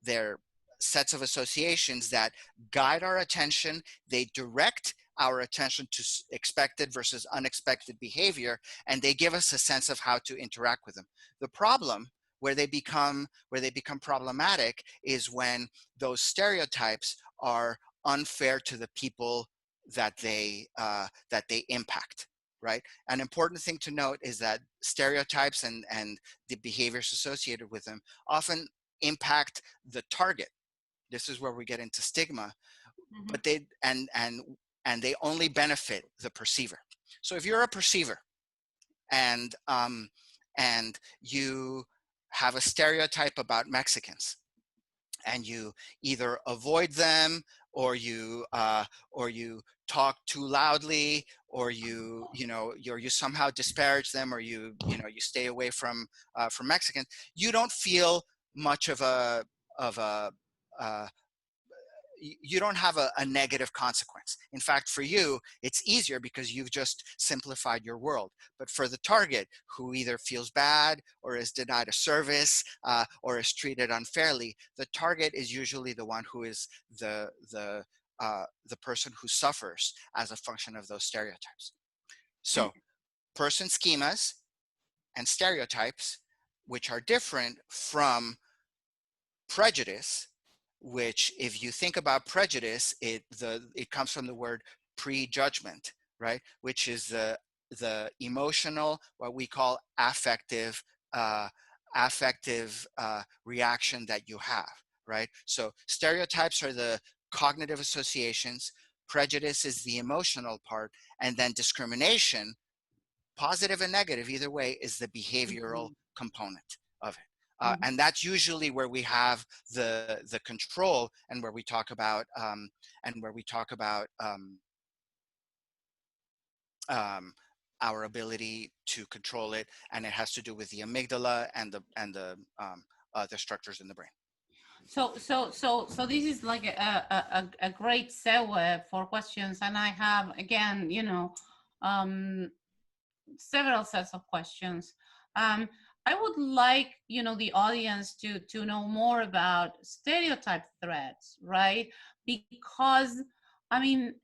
they're sets of associations that guide our attention. They direct our attention to expected versus unexpected behavior, and they give us a sense of how to interact with them. The problem where they become problematic is when those stereotypes are unfair to the people that they impact. Right? An important thing to note is that stereotypes and the behaviors associated with them often impact the target. This is where we get into stigma, but they they only benefit the perceiver. So if you're a perceiver and you have a stereotype about Mexicans, and you either avoid them, or you talk too loudly, or you somehow disparage them, or you stay away from Mexicans, you don't feel much of a you don't have a negative consequence. In fact, for you, it's easier because you've just simplified your world. But for the target, who either feels bad or is denied a service or is treated unfairly, the target is usually the one who is the person who suffers as a function of those stereotypes. So person schemas and stereotypes, which are different from prejudice, which, if you think about prejudice, it comes from the word prejudgment, right? Which is the emotional, what we call affective reaction that you have, right? So stereotypes are the cognitive associations, prejudice is the emotional part, and then discrimination, positive and negative, either way, is the behavioral component of it. And that's usually where we have the control, and where we talk about our ability to control it, and it has to do with the amygdala and the structures in the brain.
So this is like a great segue for questions, and I have again, several sets of questions. I would like, the audience to know more about stereotype threats, right? Because, I mean,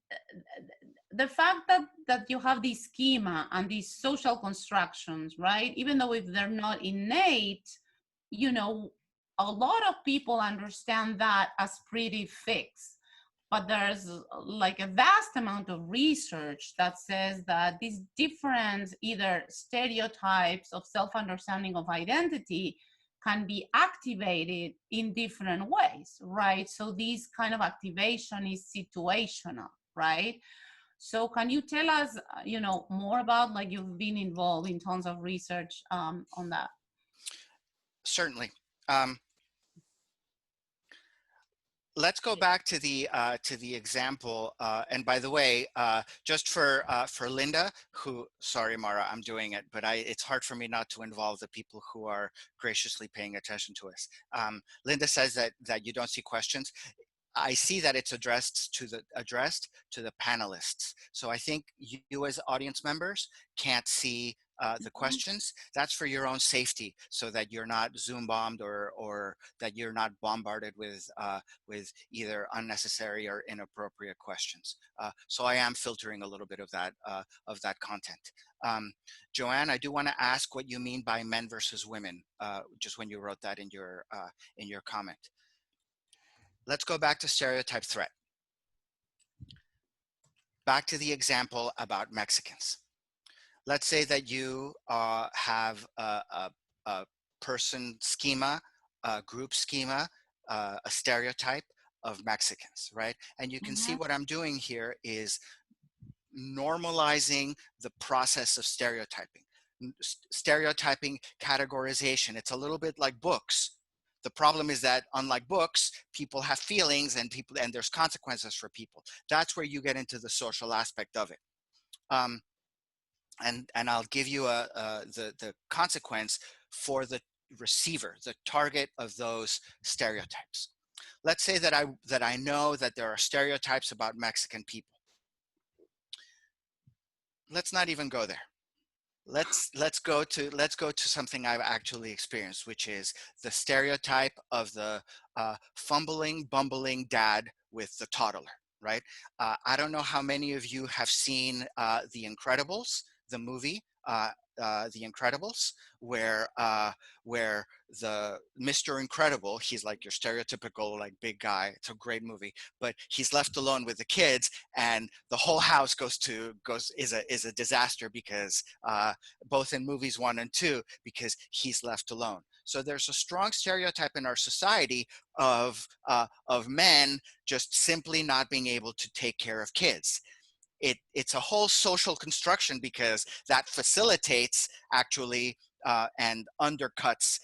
the fact that you have this schema and these social constructions, right? Even though if they're not innate, a lot of people understand that as pretty fixed. But there's like a vast amount of research that says that these different either stereotypes of self-understanding of identity can be activated in different ways, right? So this kind of activation is situational, right? So can you tell us, more about, like, you've been involved in tons of research on that?
Certainly. Let's go back to the example. And by the way, just for Linda, who, sorry, Mara, I'm doing it, but it's hard for me not to involve the people who are graciously paying attention to us. Linda says that you don't see questions. I see that it's addressed to the panelists. So I think you as audience members can't see the questions. That's for your own safety, so that you're not Zoom bombed or that you're not bombarded with either unnecessary or inappropriate questions. So I am filtering a little bit of that content. Joanne, I do want to ask what you mean by men versus women, just when you wrote that in your comment. Let's go back to stereotype threat. Back to the example about Mexicans. Let's say that you have a person schema, a group schema, a stereotype of Mexicans, right? And you can see what I'm doing here is normalizing the process of stereotyping. Stereotyping, categorization. It's a little bit like books. The problem is that, unlike books, people have feelings and there's consequences for people. That's where you get into the social aspect of it. And I'll give you the consequence for the receiver, the target of those stereotypes. Let's say that I know that there are stereotypes about Mexican people. Let's not even go there. Let's go to something I've actually experienced, which is the stereotype of the fumbling, bumbling dad with the toddler, right? I don't know how many of you have seen The Incredibles, the movie, The Incredibles, where the Mr. Incredible, he's like your stereotypical like big guy. It's a great movie, but he's left alone with the kids, and the whole house is a disaster because both in movies 1 and 2, because he's left alone. So there's a strong stereotype in our society of men just simply not being able to take care of kids. It's a whole social construction, because that facilitates actually and undercuts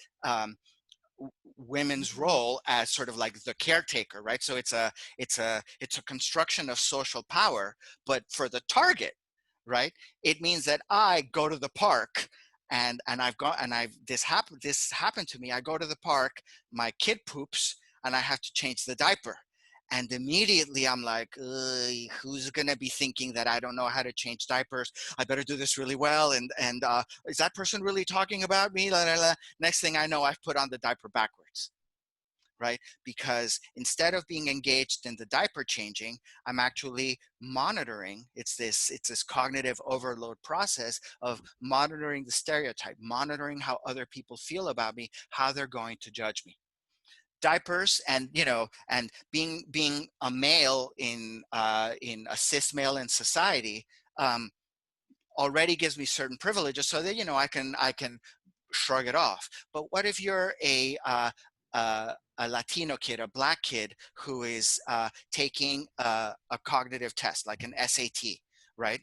women's role as sort of like the caretaker, right? So it's a construction of social power, but for the target, right? It means that I go to the park and this happened to me. I go to the park, my kid poops, and I have to change the diaper. And immediately I'm like, who's going to be thinking that I don't know how to change diapers? I better do this really well. And is that person really talking about me? La, la, la. Next thing I know, I've put on the diaper backwards, right? Because instead of being engaged in the diaper changing, I'm actually monitoring. It's this cognitive overload process of monitoring the stereotype, monitoring how other people feel about me, how they're going to judge me. Diapers and being a male in a cis male in society already gives me certain privileges, so that I can shrug it off. But what if you're a Latino kid, a Black kid who is taking a cognitive test like an SAT, right?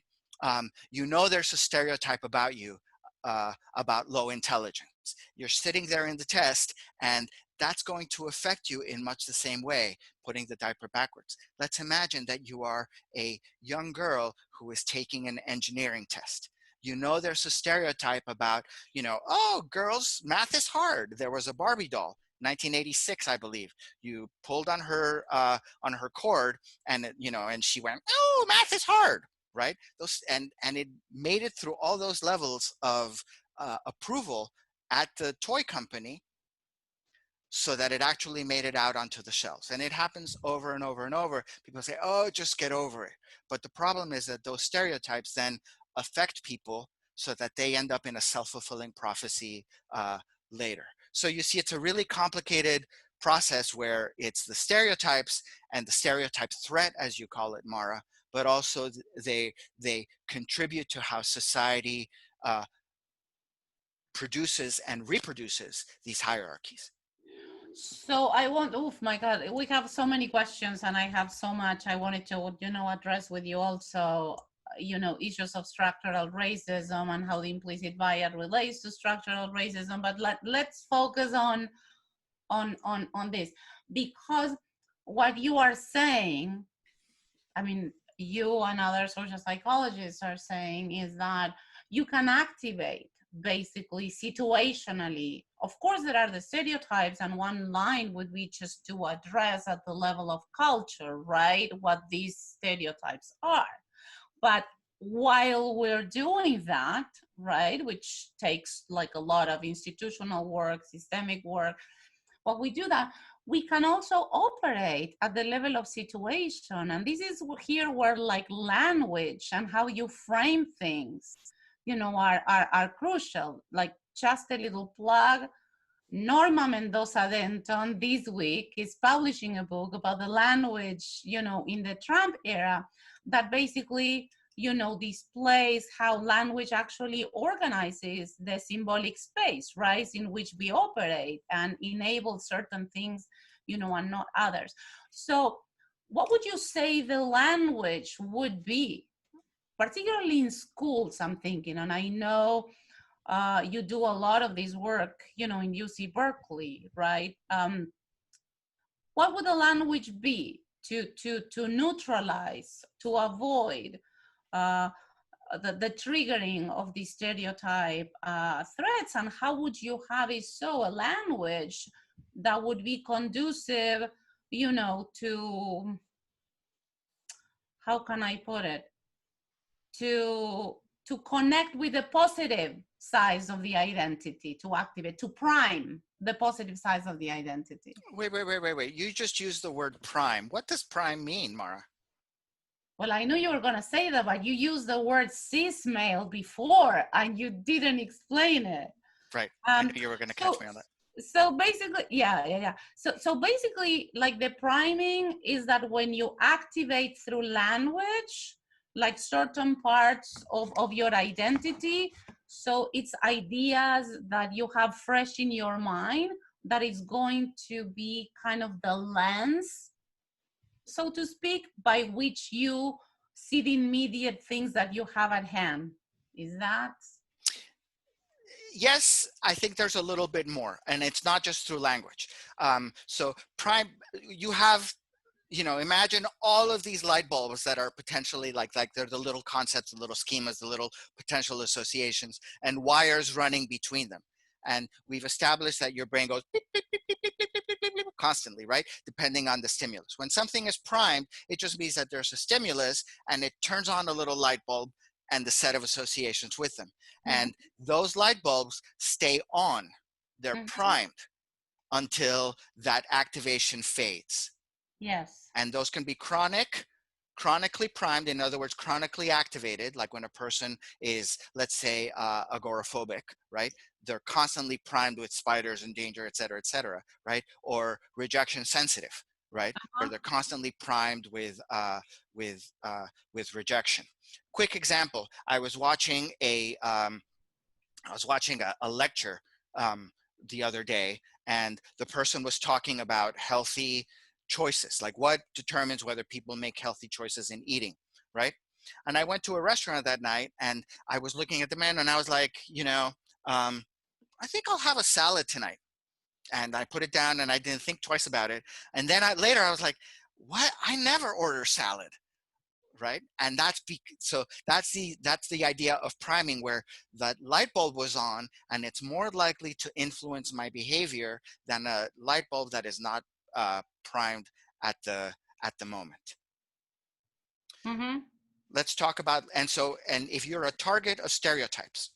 There's a stereotype about you about low intelligence. You're sitting there in the test, and that's going to affect you in much the same way, putting the diaper backwards. Let's imagine that you are a young girl who is taking an engineering test. You know, there's a stereotype about, oh, girls, math is hard. There was a Barbie doll, 1986, I believe. You pulled on her cord, and and she went, oh, math is hard, right? And it made it through all those levels of approval at the toy company, so that it actually made it out onto the shelves. And it happens over and over and over. People say, oh, just get over it. But the problem is that those stereotypes then affect people so that they end up in a self-fulfilling prophecy later. So you see, it's a really complicated process where it's the stereotypes and the stereotype threat, as you call it, Mara, but also they contribute to how society produces and reproduces these hierarchies.
So I want, oh my God, we have so many questions, and I have so much I wanted to, address with you also, issues of structural racism and how the implicit bias relates to structural racism. But let's focus on this, because what you are saying, I mean, you and other social psychologists are saying, is that you can activate basically situationally. Of course, there are the stereotypes, and one line would be just to address at the level of culture, right, what these stereotypes are. But while we're doing that, right, which takes like a lot of institutional work, systemic work, while we do that, we can also operate at the level of situation. And this is here where like language and how you frame things, are crucial. Like, just a little plug, Norma Mendoza Denton this week is publishing a book about the language, in the Trump era, that basically, displays how language actually organizes the symbolic space, right, in which we operate, and enables certain things, and not others. So what would you say the language would be, particularly in schools, I'm thinking, and I know you do a lot of this work, in UC Berkeley, right? What would the language be to neutralize, to avoid the triggering of the stereotype threats? And how would you have it so, a language that would be conducive, to, how can I put it, to connect with the positive sides of the identity, to activate, to prime the positive sides of the identity?
Wait. You just used the word prime. What does prime mean, Mara?
Well, I knew you were going to say that, but you used the word cis male before, and you didn't explain it.
Right. I knew you were going to catch me on that.
So basically, yeah. So basically, like, the priming is that when you activate through language, like, certain parts of your identity, so it's ideas that you have fresh in your mind, that is going to be kind of the lens, so to speak, by which you see the immediate things that you have at hand. Is that?
Yes, I think there's a little bit more, and it's not just through language. So prime, you have, imagine all of these light bulbs that are potentially like they're the little concepts, the little schemas, the little potential associations, and wires running between them. And we've established that your brain goes beep, beep, beep, beep, beep, beep, beep, beep, beep, constantly, right? Depending on the stimulus. When something is primed, it just means that there's a stimulus and it turns on a little light bulb and the set of associations with them. Mm-hmm. And those light bulbs stay on. They're mm-hmm. primed until that activation fades.
Yes.
And those can be chronically primed, in other words, chronically activated, like when a person is, let's say, agoraphobic, right? They're constantly primed with spiders and danger, et cetera, right? Or rejection sensitive, right? Where they're constantly primed with rejection. Quick example: I was watching a lecture the other day, and the person was talking about healthy choices, like what determines whether people make healthy choices in eating, right? And I went to a restaurant that night, and I was looking at the menu, and I was like, I think I'll have a salad tonight. And I put it down and I didn't think twice about it. And then later I was like, what? I never order salad. Right. And so that's the idea of priming, where that light bulb was on, and it's more likely to influence my behavior than a light bulb that is not primed at the moment.
Mm-hmm.
Let's talk about, and if you're a target of stereotypes,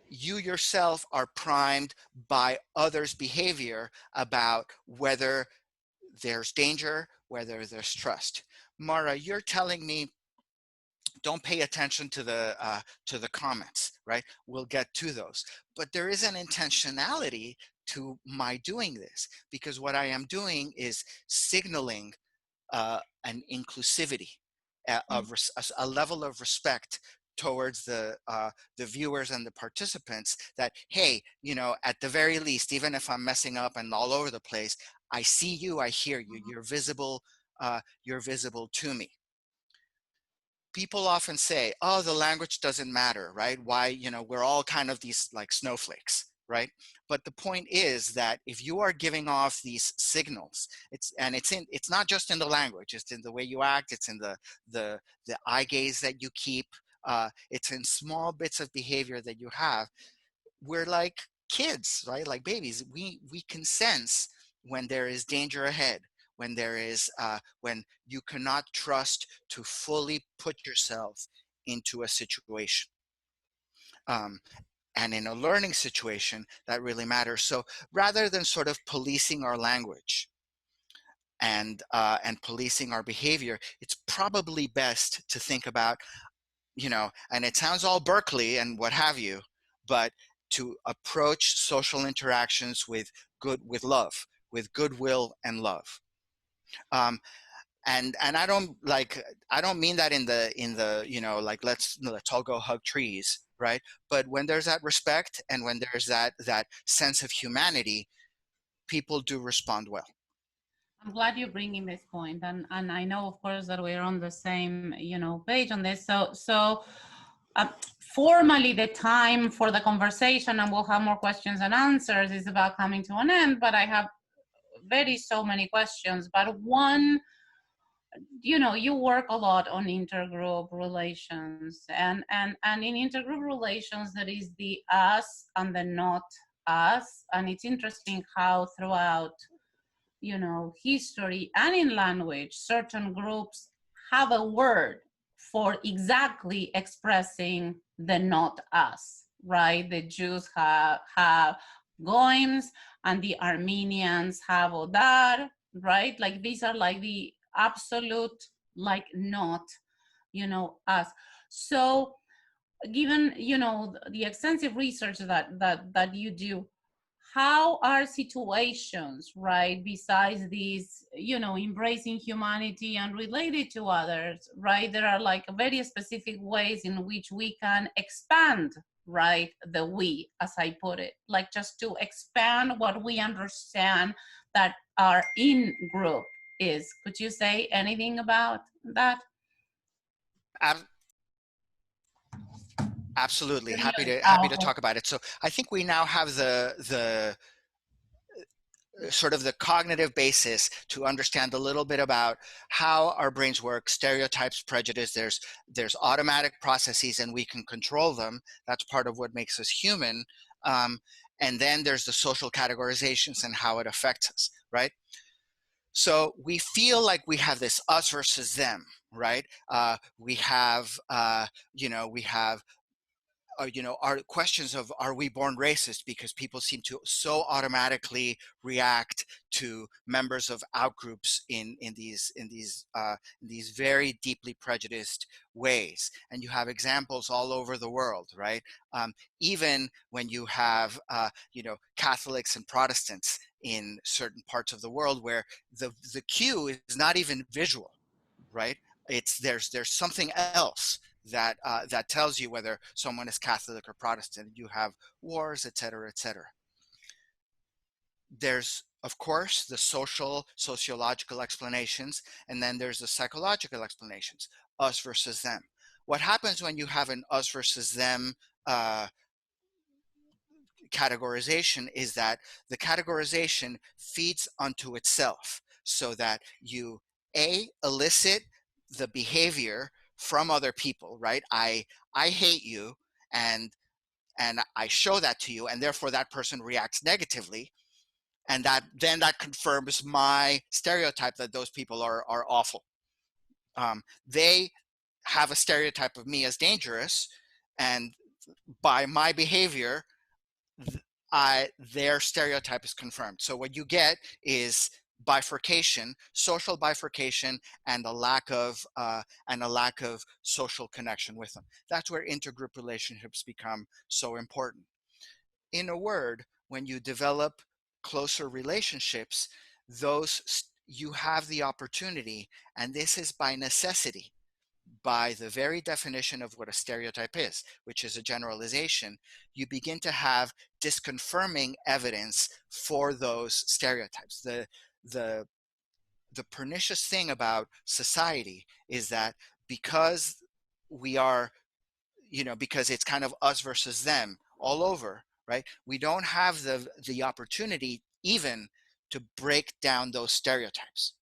you yourself are primed by others' behavior about whether there's danger, whether there's trust. Mara, you're telling me don't pay attention to the comments, right? We'll get to those. But there is an intentionality to my doing this, because what I am doing is signaling an inclusivity, a level of respect towards the viewers and the participants, that, hey, at the very least, even if I'm messing up and all over the place, I see you, I hear you, you're visible to me. People often say, oh, the language doesn't matter, right? Why, we're all kind of these like snowflakes, right? But the point is that if you are giving off these signals, it's not just in the language, it's in the way you act, it's in the eye gaze that you keep, it's in small bits of behavior that you have. We're like kids, right? Like babies. We can sense when there is danger ahead, when there is when you cannot trust to fully put yourself into a situation. And in a learning situation, that really matters. So rather than sort of policing our language and policing our behavior, it's probably best to think about, and it sounds all Berkeley and what have you, but to approach social interactions with love, with goodwill and love. And I don't mean that in the like let's all go hug trees, right? But when there's that respect and when there's that sense of humanity, people do respond well.
I'm glad you're bringing this point, and I know, of course, that we're on the same page on this. So formally, the time for the conversation, and we'll have more questions and answers, is about coming to an end. But I have so many questions. But one, you work a lot on intergroup relations, and in intergroup relations, there is the us and the not us, and it's interesting how throughout history and in language, certain groups have a word for exactly expressing the not us, right? The Jews have goims, and the Armenians have odar, right? Like these are like the absolute, like not, us. So given, the extensive research that you do, how are situations, right, besides these, embracing humanity and related to others, right, there are like very specific ways in which we can expand, right, the we, as I put it, like just to expand what we understand that our in group is. Could you say anything about that?
Absolutely. Happy to talk about it. So I think we now have the sort of the cognitive basis to understand a little bit about how our brains work, stereotypes, prejudice. There's automatic processes and we can control them. That's part of what makes us human. And then there's the social categorizations and how it affects us, right? So we feel like we have this us versus them, right? We have our questions of, are we born racist? Because people seem to so automatically react to members of outgroups in these very deeply prejudiced ways. And you have examples all over the world, right? Even when you have, Catholics and Protestants in certain parts of the world where the cue is not even visual, right? There's something else that tells you whether someone is Catholic or Protestant. You have wars, et cetera, et cetera. There's, of course, the sociological explanations, and then there's the psychological explanations, us versus them. What happens when you have an us versus them categorization is that the categorization feeds onto itself, so that you elicit the behavior from other people, right? I hate you, and I show that to you, and therefore that person reacts negatively, and that confirms my stereotype that those people are awful. They have a stereotype of me as dangerous, and by my behavior, their stereotype is confirmed. So what you get is bifurcation, social bifurcation, and a lack of social connection with them. That's where intergroup relationships become so important. In a word, when you develop closer relationships, you have the opportunity, and this is by necessity, by the very definition of what a stereotype is, which is a generalization, you begin to have disconfirming evidence for those stereotypes. The pernicious thing about society is that because we are, because it's kind of us versus them all over, right? We don't have the opportunity even to break down those stereotypes.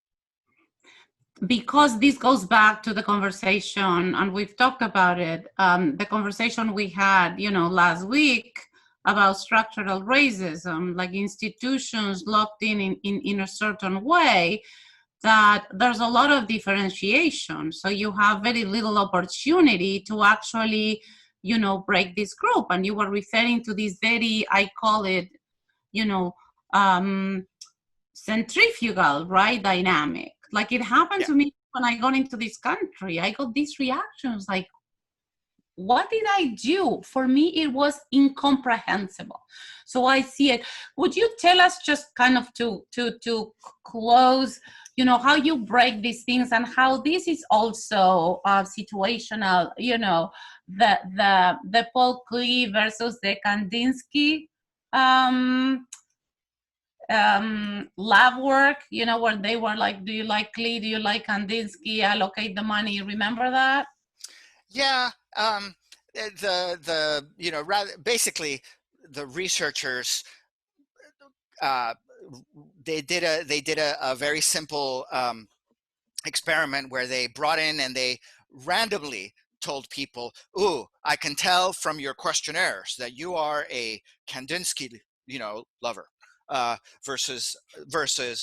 Because this goes back to the conversation, and we've talked about it, the conversation we had, last week about structural racism, like institutions locked in a certain way, that there's a lot of differentiation. So you have very little opportunity to actually, break this group. And you were referring to this very, I call it, centrifugal, right, dynamic. Like it happened to me when I got into this country. I got these reactions like, what did I do? For me, it was incomprehensible. So I see it. Would you tell us, just kind of to close, how you break these things, and how this is also situational, the Paul Klee versus the Kandinsky lab work, where they were like, do you like Klee, do you like Kandinsky, allocate the money, remember that?
Yeah. Basically the researchers, they did a very simple experiment where they brought in and they randomly told people, ooh, I can tell from your questionnaires that you are a Kandinsky, lover, versus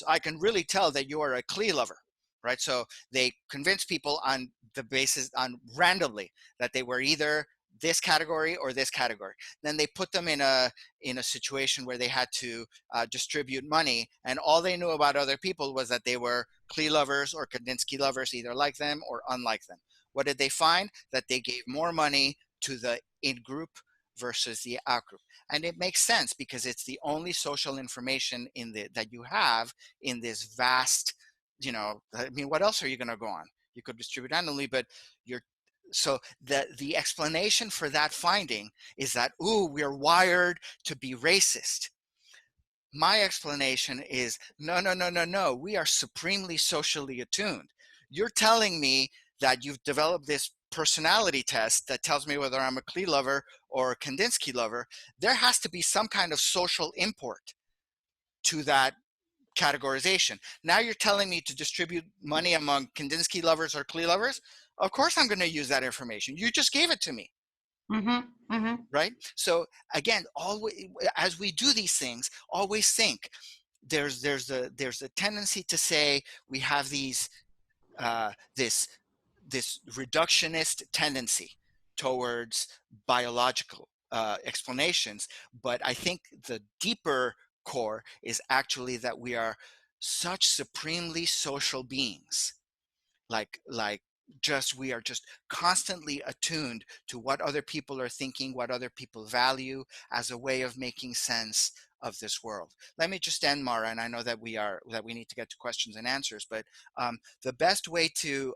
I can really tell that you are a Klee lover, right? So they convinced people on the basis, on randomly, that they were either this category or this category. Then they put them in a situation where they had to distribute money, and all they knew about other people was that they were Klee lovers or Kandinsky lovers, either like them or unlike them. What did they find? That they gave more money to the in-group versus the out-group. And it makes sense, because it's the only social information that you have in this vast, what else are you going to go on? You could distribute randomly, but so the explanation for that finding is that, ooh, we're wired to be racist. My explanation is, no. We are supremely socially attuned. You're telling me that you've developed this personality test that tells me whether I'm a Klee lover or a Kandinsky lover. There has to be some kind of social import to that categorization. Now you're telling me to distribute money among Kandinsky lovers or Klee lovers. Of course I'm going to use that information. You just gave it to me.
Mm-hmm, mm-hmm.
Right? So again, always, as we do these things, always think there's a tendency to say we have these this reductionist tendency towards biological explanations, but I think the deeper core is actually that we are such supremely social beings. We are just constantly attuned to what other people are thinking, what other people value, as a way of making sense of this world. Let me just end, Mara, and I know that we need to get to questions and answers, but the best way to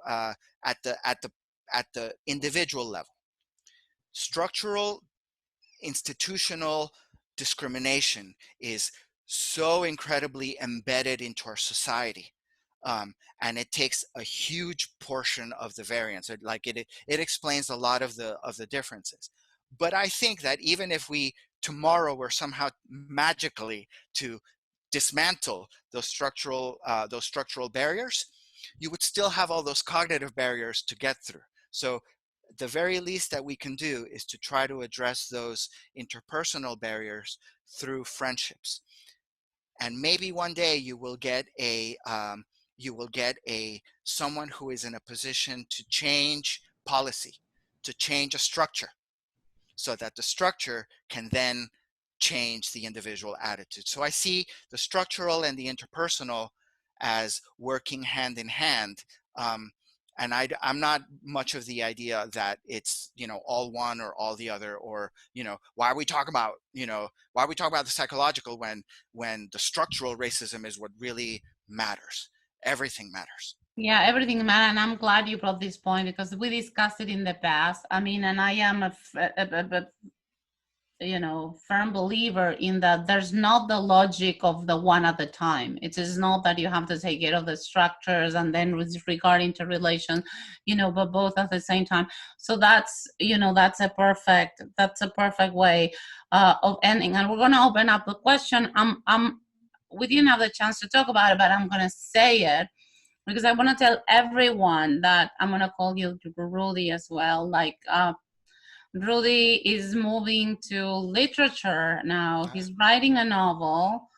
at the individual level, structural institutional discrimination is so incredibly embedded into our society. And it takes a huge portion of the variance. It explains a lot of the differences. But I think that even if we tomorrow we're somehow magically to dismantle those structural barriers, you would still have all those cognitive barriers to get through. So the very least that we can do is to try to address those interpersonal barriers through friendships. And maybe one day you will get someone who is in a position to change policy, to change a structure, so that the structure can then change the individual attitude. So I see the structural and the interpersonal as working hand in hand. And I'm not much of the idea that it's, all one or all the other, or, why are we talking about the psychological when the structural racism is what really matters. Everything matters.
Yeah, everything matters, and I'm glad you brought this point because we discussed it in the past. I mean, and I am a firm believer in that there's not the logic of the one at the time. It is not that you have to take care of the structures and then regard interrelation, but both at the same time. So that's a perfect way of ending. And we're going to open up the question. We didn't have the chance to talk about it, but I'm going to say it because I want to tell everyone that I'm going to call you Rudy as well. Rudy is moving to literature now. He's writing a novel.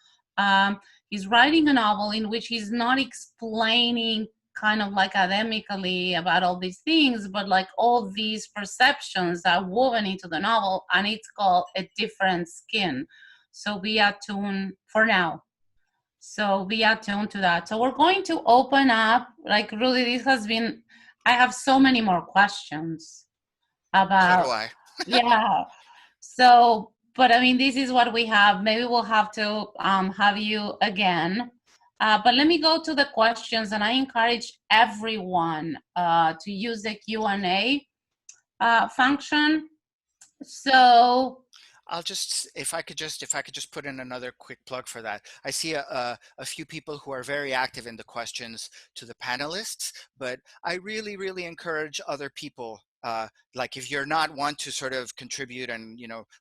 He's writing a novel in which he's not explaining kind of like academically about all these things, but like all these perceptions are woven into the novel, and it's called A Different Skin. So be attuned for now. So be attuned to that. So we're going to open up, like Rudy, I have so many more questions about.
So do I.
Yeah. So, but I mean, this is what we have. Maybe we'll have to have you again. But let me go to the questions, and I encourage everyone to use the Q&A function. So
if I could just put in another quick plug for that. I see a few people who are very active in the questions to the panelists, but I really, really encourage other people. Like if you're not one to sort of contribute and,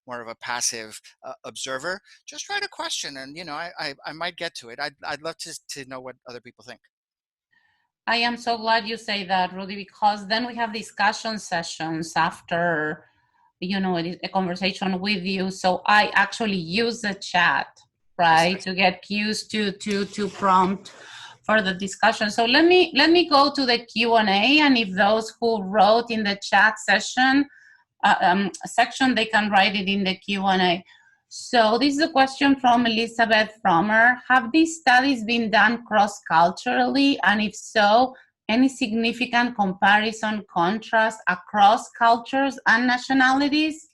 more of a passive observer, just write a question and, I might get to it. I'd love to know what other people think.
I am so glad you say that, Rudy, because then we have discussion sessions after, a conversation with you. So I actually use the chat, right, to get cues to prompt for the discussion. So let me go to the Q&A, and if those who wrote in the chat section, they can write it in the Q&A. So this is a question from Elizabeth Frommer. Have these studies been done cross-culturally? And if so, any significant comparison contrast across cultures and nationalities?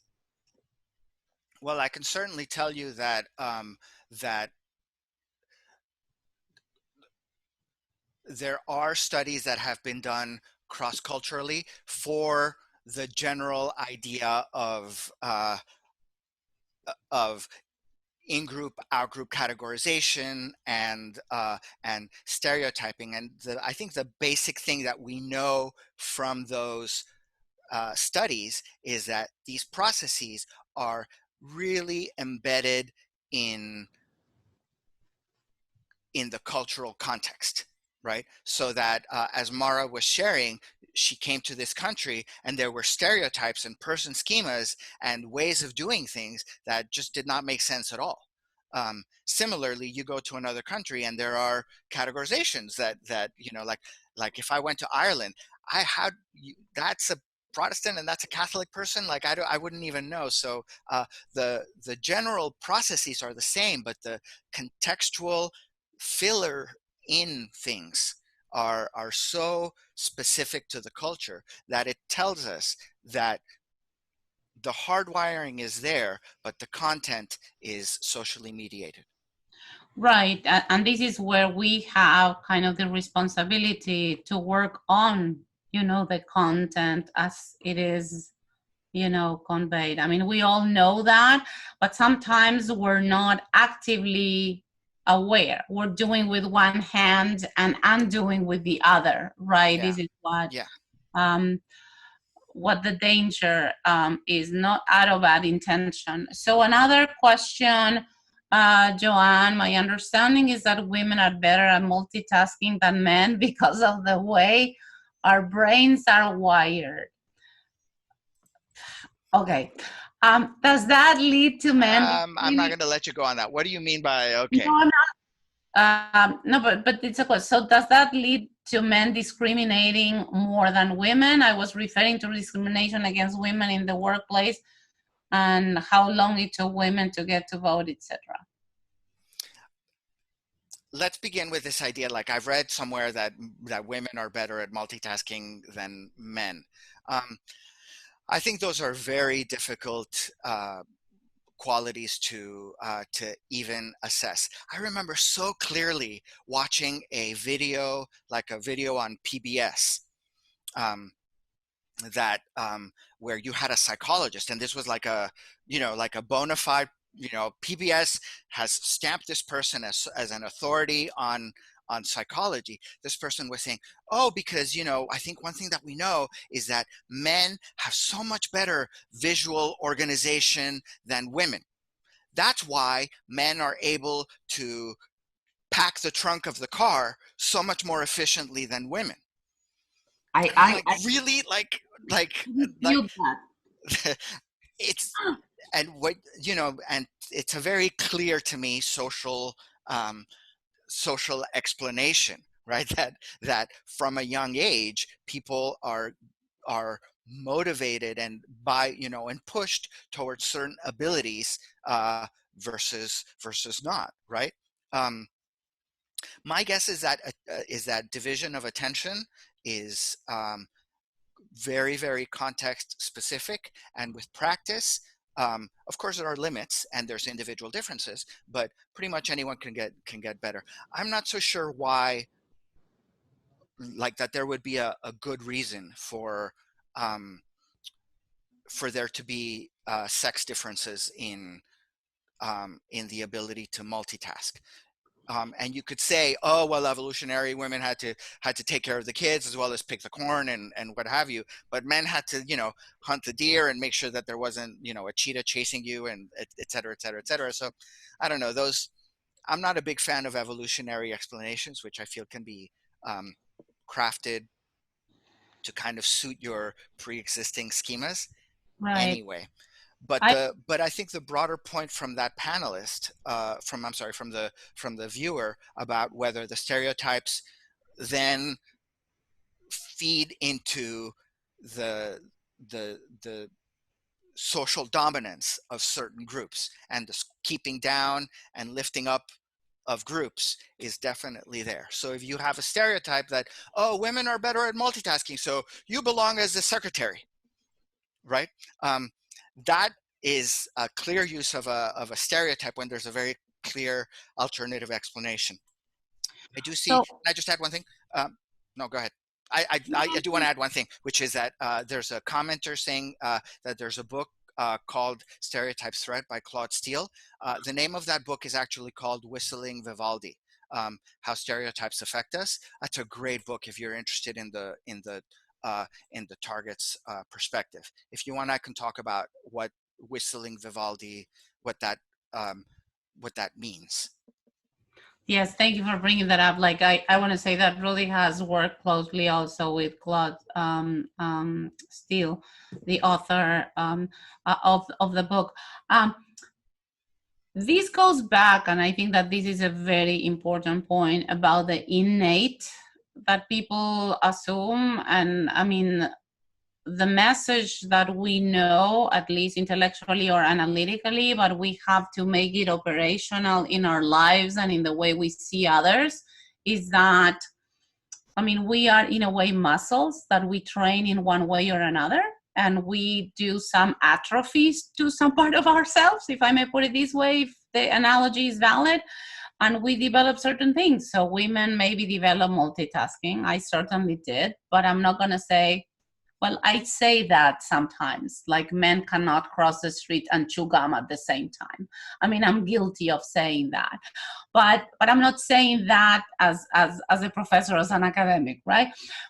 Well, I can certainly tell you that there are studies that have been done cross-culturally for the general idea of in-group, out-group categorization and stereotyping. And I think the basic thing that we know from those studies is that these processes are really embedded in the cultural context, right? So that as Mara was sharing, she came to this country and there were stereotypes and person schemas and ways of doing things that just did not make sense at all. Similarly, you go to another country and there are categorizations that like if I went to Ireland, that's a Protestant and that's a Catholic person, like I wouldn't even know. So the general processes are the same, but the contextual filler in things are so specific to the culture that it tells us that the hardwiring is there, but the content is socially mediated.
Right, and this is where we have kind of the responsibility to work on, the content as it is, conveyed. I mean, we all know that, but sometimes we're not actively aware. We're doing with one hand and undoing with the other, right?
Yeah.
This is what.
Yeah.
what the danger is, not out of bad intention. So another question, Joanne, my understanding is that women are better at multitasking than men because of the way our brains are wired. Okay. Does that lead to men?
I'm not going to let you go on that. What do you mean by okay?
No, but it's a question. So does that lead to men discriminating more than women? I was referring to discrimination against women in the workplace and how long it took women to get to vote, etc.
Let's begin with this idea. Like I've read somewhere that women are better at multitasking than men. I think those are very difficult qualities to even assess. I remember so clearly watching a video, like a video on PBS, where you had a psychologist, and this was like a, like a bona fide, PBS has stamped this person as an authority on psychology. This person was saying, oh, because, I think one thing that we know is that men have so much better visual organization than women. That's why men are able to pack the trunk of the car so much more efficiently than women. I really like it's, and what, and it's a very clear to me social explanation, right? That from a young age, people are motivated and and pushed towards certain abilities versus not, right? My guess is that division of attention is very, very context specific, and with practice, of course there are limits and there's individual differences, but pretty much anyone can get better. I'm not so sure why, like, that there would be a good reason for there to be sex differences in the ability to multitask. And you could say, oh, well, evolutionary women had to take care of the kids as well as pick the corn and what have you. But men had to, hunt the deer and make sure that there wasn't, a cheetah chasing you, and et cetera, et cetera, et cetera. So I don't know, I'm not a big fan of evolutionary explanations, which I feel can be crafted to kind of suit your pre-existing schemas. Right. Anyway. But I think the broader point from that panelist, from the viewer, about whether the stereotypes then feed into the social dominance of certain groups, and the keeping down and lifting up of groups is definitely there. So if you have a stereotype that, oh, women are better at multitasking, so you belong as the secretary, right? That is a clear use of a stereotype when there's a very clear alternative explanation. I do see. Can I just add one thing? No, go ahead. I do want to add one thing, which is that there's a commenter saying that there's a book called Stereotype Threats by Claude Steele. The name of that book is actually called Whistling Vivaldi: How Stereotypes Affect Us. That's a great book if you're interested in the target's perspective. If you want, I can talk about what Whistling Vivaldi, what that means.
Yes, thank you for bringing that up. Like, I want to say that Rudy has worked closely also with Claude Steele, the author of the book. This goes back, and I think that this is a very important point about the innate that people assume. And I mean, the message that we know, at least intellectually or analytically, but we have to make it operational in our lives and in the way we see others, is that, I mean, we are in a way muscles that we train in one way or another, and we do some atrophies to some part of ourselves, if I may put it this way, if the analogy is valid, and we develop certain things. So women maybe develop multitasking. I certainly did, but I'm not going to say Well, I say that sometimes, like men cannot cross the street and chew gum at the same time. I mean, I'm guilty of saying that, but I'm not saying that as a professor, as an academic, right?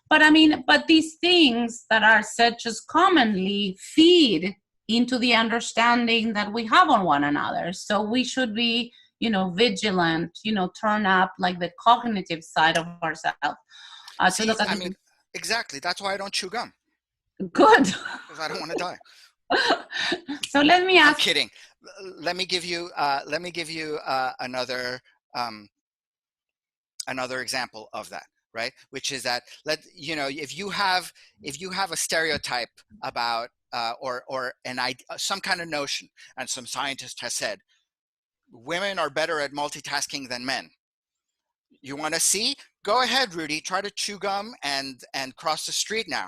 But I mean, but these things that are said just commonly feed into the understanding that we have on one another. So we should be, vigilant, turn up like the cognitive side of ourselves. To
See,
look at
I mean, exactly. That's why I don't chew gum,
good.
because I don't want to die.
So let me
I'm
ask.
kidding. Let me give you another example of that, right? Which is that if you have a stereotype about or some kind of notion, and some scientist has said women are better at multitasking than men. You want to see? Go ahead, Rudy. Try to chew gum and cross the street now,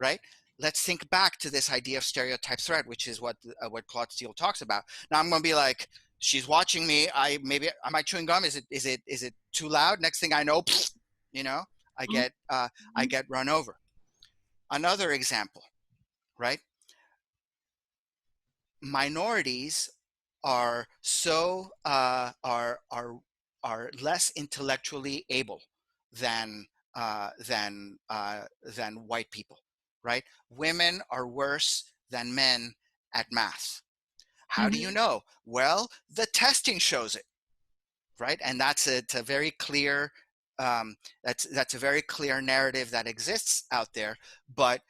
right? Let's think back to this idea of stereotype threat, which is what Claude Steele talks about. Now I'm going to be like, she's watching me. Am I chewing gum? Is it too loud? Next thing I know, I get run over. Another example, right? Minorities are less intellectually able than white people, right? Women are worse than men at math. How do you know? Well, the testing shows it, right? And that's a very clear that's a very clear narrative that exists out there, but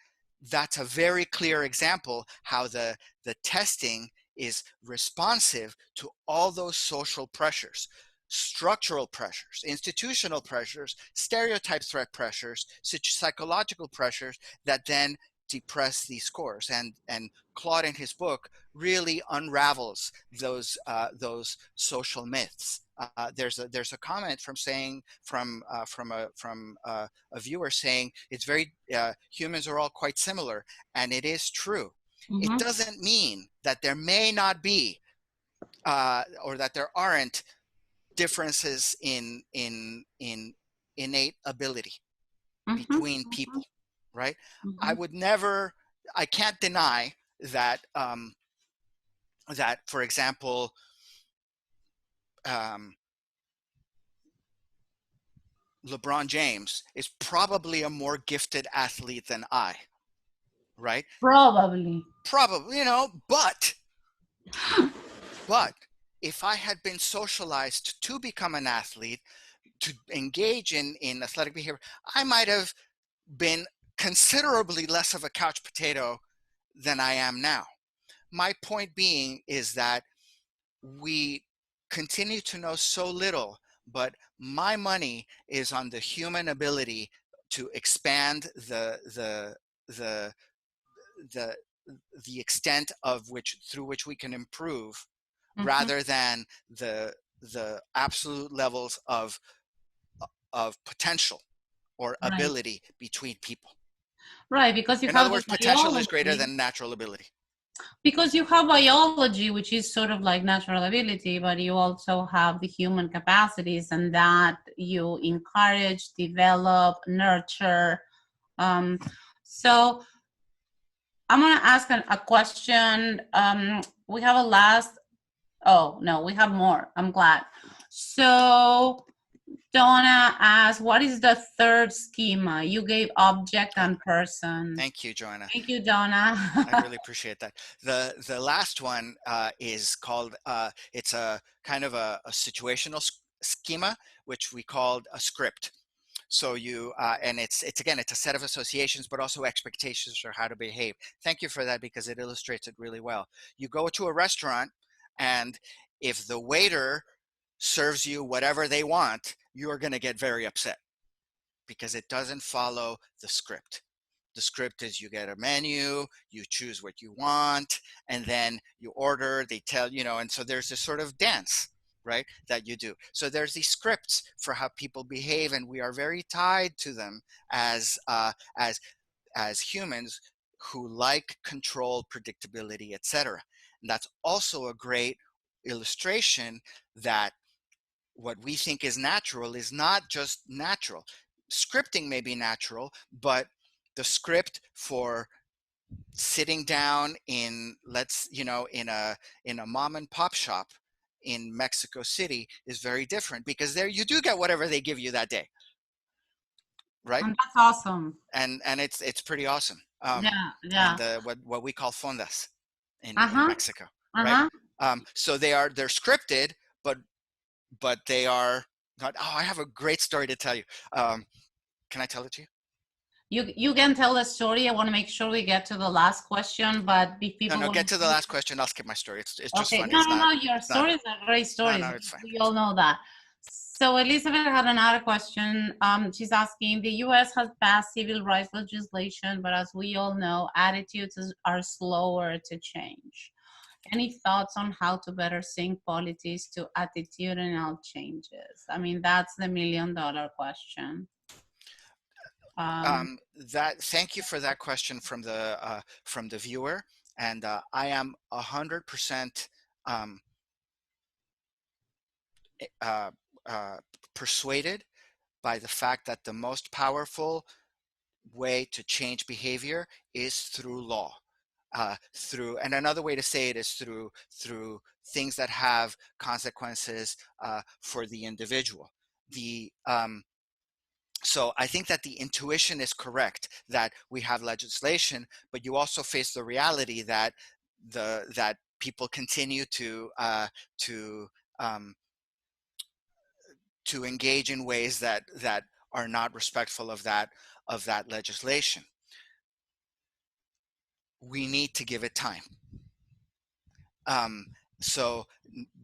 that's a very clear example how the testing is responsive to all those social pressures, structural pressures, institutional pressures, stereotype threat pressures, such psychological pressures that then depress these scores. And Claude in his book really unravels those social myths. There's a comment from a viewer saying it's very humans are all quite similar, and it is true. It doesn't mean that there may not be or that there aren't differences in innate ability between people, right? I can't deny that that, for example, LeBron James is probably a more gifted athlete than I, right?
Probably,
but if I had been socialized to become an athlete, to engage in athletic behavior, I might have been considerably less of a couch potato than I am now. My point being is that we continue to know so little, but my money is on the human ability to expand the extent of through which we can improve, rather than the absolute levels of potential or ability between people.
Right, because
in other words, potential is greater than natural ability.
Because you have biology, which is sort of like natural ability, but you also have the human capacities, and that you encourage, develop, nurture. So I'm going to ask a question. We have a last. Oh, no, we have more. I'm glad. So Donna asked, what is the third schema? You gave object and person.
Thank you, Joanna.
Thank you, Donna.
I really appreciate that. The last one is called, it's a kind of a situational schema, which we called a script. So and it's again, it's a set of associations, but also expectations for how to behave. Thank you for that, because it illustrates it really well. You go to a restaurant, and if the waiter serves you whatever they want, you're going to get very upset because it doesn't follow the script. The script is you get a menu, you choose what you want, and then you order, they tell, and so there's this sort of dance, right, that you do. So there's these scripts for how people behave, and we are very tied to them as humans who like control, predictability, etc. And that's also a great illustration that what we think is natural is not just natural. Scripting may be natural, but the script for sitting down in, in a mom and pop shop in Mexico City is very different, because there you do get whatever they give you that day, right?
And that's awesome.
And it's pretty awesome.
Yeah.
And what we call fondas in
Uh-huh.
Mexico, right?
Uh-huh.
So they're scripted, but they are not. Oh, I have a great story to tell you. Can I tell it to you?
You can tell the story. I want to make sure we get to the last question, but if people
No,
want
get to the last question. I'll skip my story. It's just
okay.
funny.
No. Your stories are great stories.
No, it's fine.
We all know that. So Elizabeth had another question. She's asking, the U.S. has passed civil rights legislation, but as we all know, attitudes are slower to change. Any thoughts on how to better sync politics to attitudinal changes? I mean, that's the $1 million question.
Thank you for that question from the viewer, and I am 100% persuaded by the fact that the most powerful way to change behavior is through law. And another way to say it is through things that have consequences for the individual. So I think that the intuition is correct, that we have legislation, but you also face the reality that people continue to engage in ways that are not respectful of that legislation. We need to give it time. So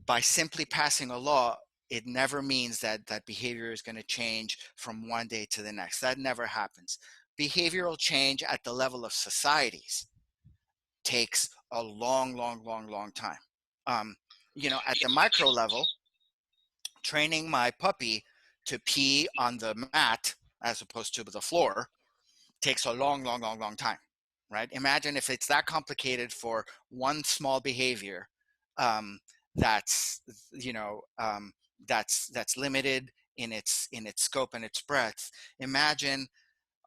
by simply passing a law, it never means that behavior is going to change from one day to the next. That never happens. Behavioral change at the level of societies takes a long time. At the micro level, training my puppy to pee on the mat as opposed to the floor takes a long time, right? Imagine if it's that complicated for one small behavior that's limited in its scope and its breadth. Imagine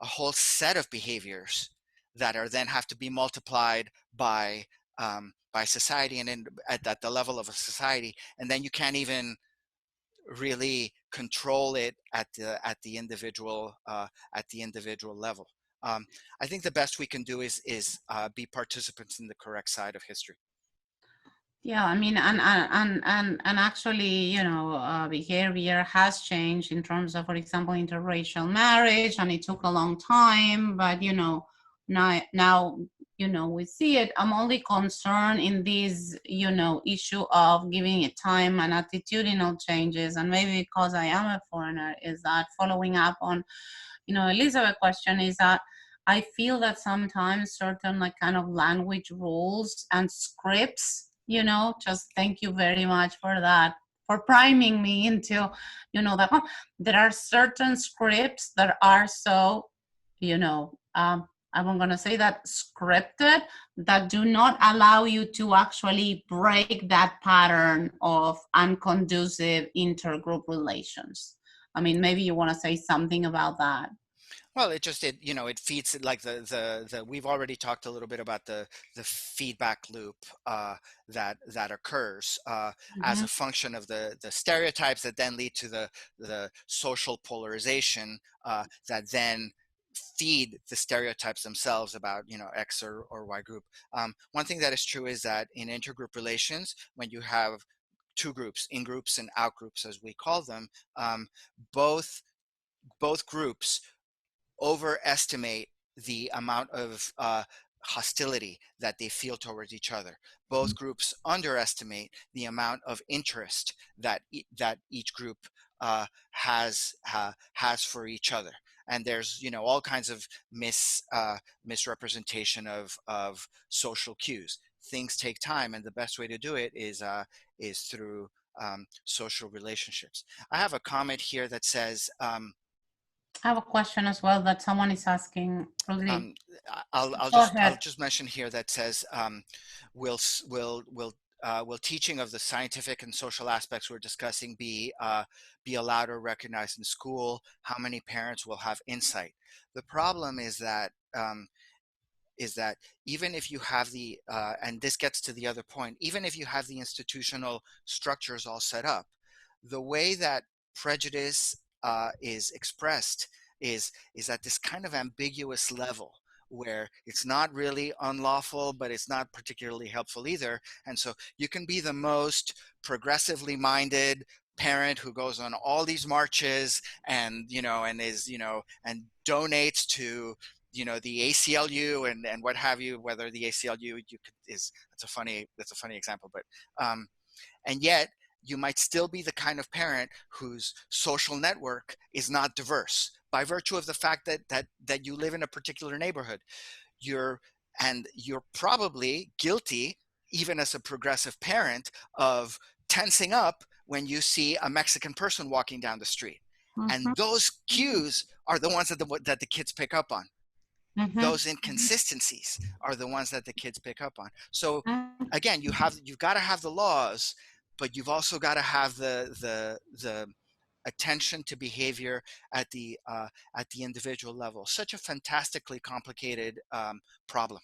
a whole set of behaviors that are then have to be multiplied by society and at the level of a society, and then you can't even really control it at the individual level. I think the best we can do is be participants in the correct side of history.
Yeah, I mean, and actually, behavior has changed in terms of, for example, interracial marriage, and it took a long time, but now we see it. I'm only concerned in this issue of giving it time and attitudinal changes, and maybe because I am a foreigner, is that following up on Elizabeth's question, is that I feel that sometimes certain kind of language rules and scripts, just thank you very much for that, for priming me into, that there are certain scripts that are so, I'm going to say that scripted, that do not allow you to actually break that pattern of unconducive intergroup relations. I mean, maybe you want to say something about that.
Well, it feeds like the we've already talked a little bit about the feedback loop that occurs as a function of the stereotypes that then lead to the social polarization that then feed the stereotypes themselves about X or Y group. One thing that is true is that in intergroup relations, when you have two groups, in groups and out groups as we call them, both groups overestimate the amount of hostility that they feel towards each other. Both groups underestimate the amount of interest that each group has for each other. And there's all kinds of misrepresentation of social cues. Things take time, and the best way to do it is through social relationships. I have a comment here that says.
I have a question as well that someone is asking.
I'll just mention here that says will will teaching of the scientific and social aspects we're discussing be allowed or recognized in school? How many parents will have insight? The problem is that even if you have the and this gets to the other point, even if you have the institutional structures all set up, the way that prejudice is expressed is at this kind of ambiguous level where it's not really unlawful, but it's not particularly helpful either. And so you can be the most progressively minded parent who goes on all these marches and and is and donates to the ACLU and what have you. Whether the ACLU that's a funny example, but and yet you might still be the kind of parent whose social network is not diverse by virtue of the fact that you live in a particular neighborhood. You're probably guilty, even as a progressive parent, of tensing up when you see a Mexican person walking down the street. And those cues are the ones that the kids pick up on. Those inconsistencies are the ones that the kids pick up on. So again, you've got to have the laws, but you've also got to have the attention to behavior at the individual level. Such a fantastically complicated problem.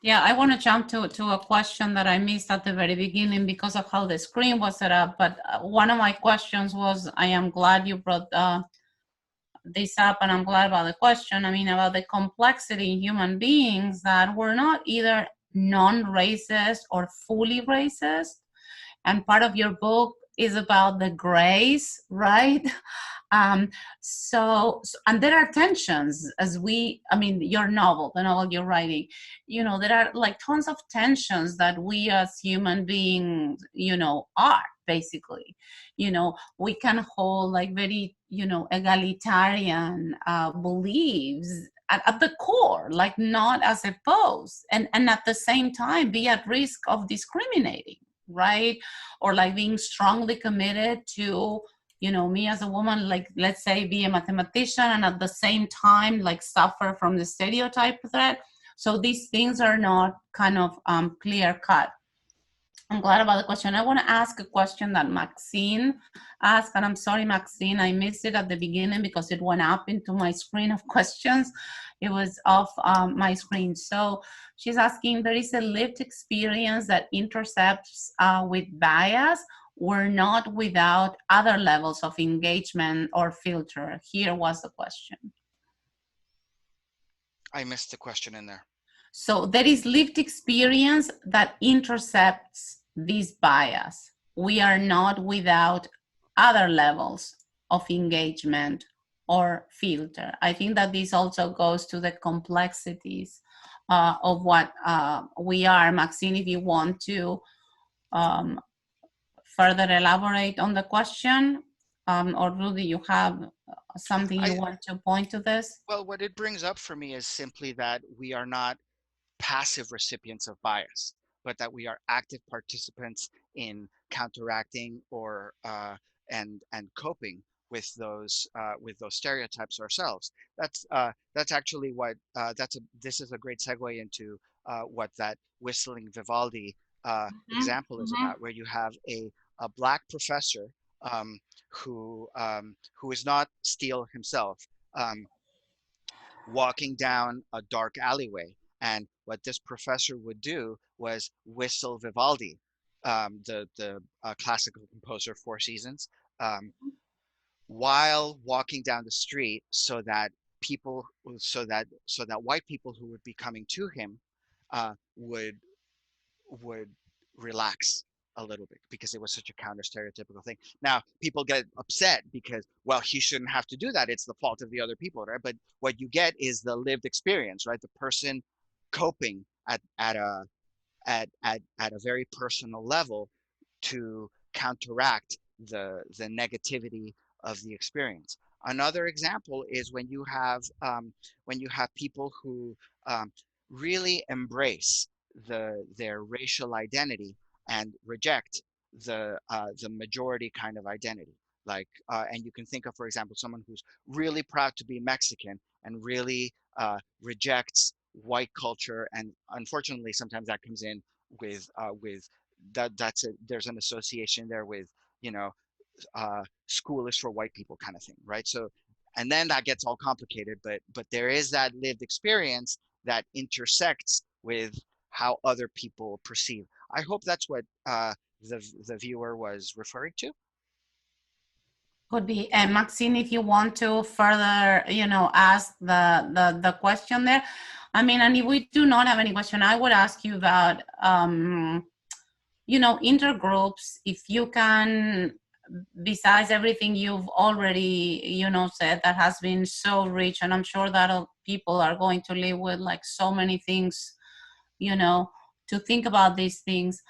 Yeah, I want to jump to a question that I missed at the very beginning because of how the screen was set up. But one of my questions was, I am glad you brought this up, and I'm glad about the question. I mean, about the complexity in human beings, that we're not either non-racist or fully racist. And part of your book is about the grays, right? So, and there are tensions your novel, the novel you're writing, there are like tons of tensions that we as human beings, are basically, we can hold like very, egalitarian beliefs at the core, like not as opposed, and at the same time be at risk of discriminating, right? Or like being strongly committed to, me as a woman, like let's say be a mathematician and at the same time like suffer from the stereotype threat. So these things are not kind of clear cut. I'm glad about the question. I want to ask a question that Maxine asked, and I'm sorry, Maxine, I missed it at the beginning because it went up into my screen of questions. It was off my screen. So she's asking, there is a lived experience that intercepts with bias. We're not without other levels of engagement or filter. Here was the question.
I missed the question in there.
So there is lived experience that intercepts this bias. We are not without other levels of engagement or filter. I think that this also goes to the complexities of what we are. Maxine, if you want to further elaborate on the question, or Rudy, you have something you want to point to this?
Well, what it brings up for me is simply that we are not passive recipients of bias, but that we are active participants in counteracting or and coping with those stereotypes ourselves. That's actually what this is a great segue into what that whistling Vivaldi example is about, where you have a Black professor who is not Steele himself, walking down a dark alleyway. And what this professor would do was whistle Vivaldi, the classical composer, Four Seasons, while walking down the street, so that white people who would be coming to him would relax a little bit, because it was such a counter stereotypical thing. Now people get upset because, well, he shouldn't have to do that, it's the fault of the other people, right? But what you get is the lived experience, right? The person coping at a very personal level to counteract the negativity of the experience. Another example is when you have people who really embrace their racial identity and reject the majority kind of identity. Like, and you can think of, for example, someone who's really proud to be Mexican and really rejects white culture, and unfortunately sometimes that comes in
there's an association there with, you know, school is for white people kind of thing, right? So, and then that gets all complicated, but there is that lived experience that intersects with how other people perceive. I hope that's what the viewer was referring to.
Could be. And Maxine, if you want to further, you know, ask the question there. I mean, and if we do not have any question, I would ask you about, you know, intergroups, if you can, besides everything you've already, you know, said that has been so rich, and I'm sure that people are going to live with like so many things, you know, to think about these things.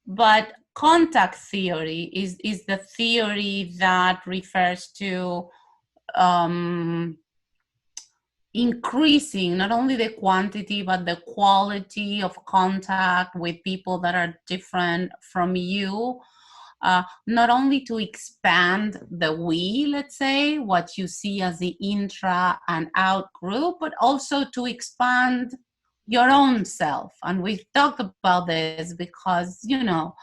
But contact theory is the theory that refers to increasing not only the quantity but the quality of contact with people that are different from you, not only to expand the we, let's say, what you see as the intra and out group, but also to expand your own self. And we've talked about this because, you know,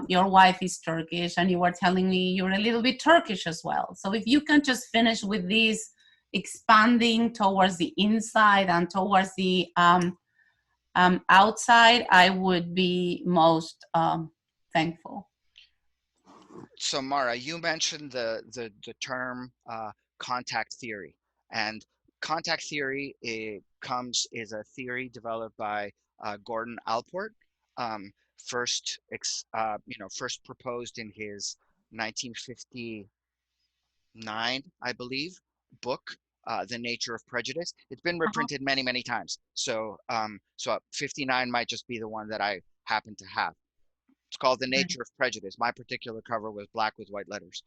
your wife is Turkish and you were telling me you're a little bit Turkish as well. So if you can just finish with these expanding towards the inside and towards the outside, I would be most thankful.
So Mara, you mentioned the term contact theory, and contact theory is a theory developed by Gordon Allport, first first proposed in his 1959, I believe, book, The Nature of Prejudice. It's been reprinted many times, so 59 might just be the one that I happen to have. It's called The Nature of Prejudice. My particular cover was black with white letters.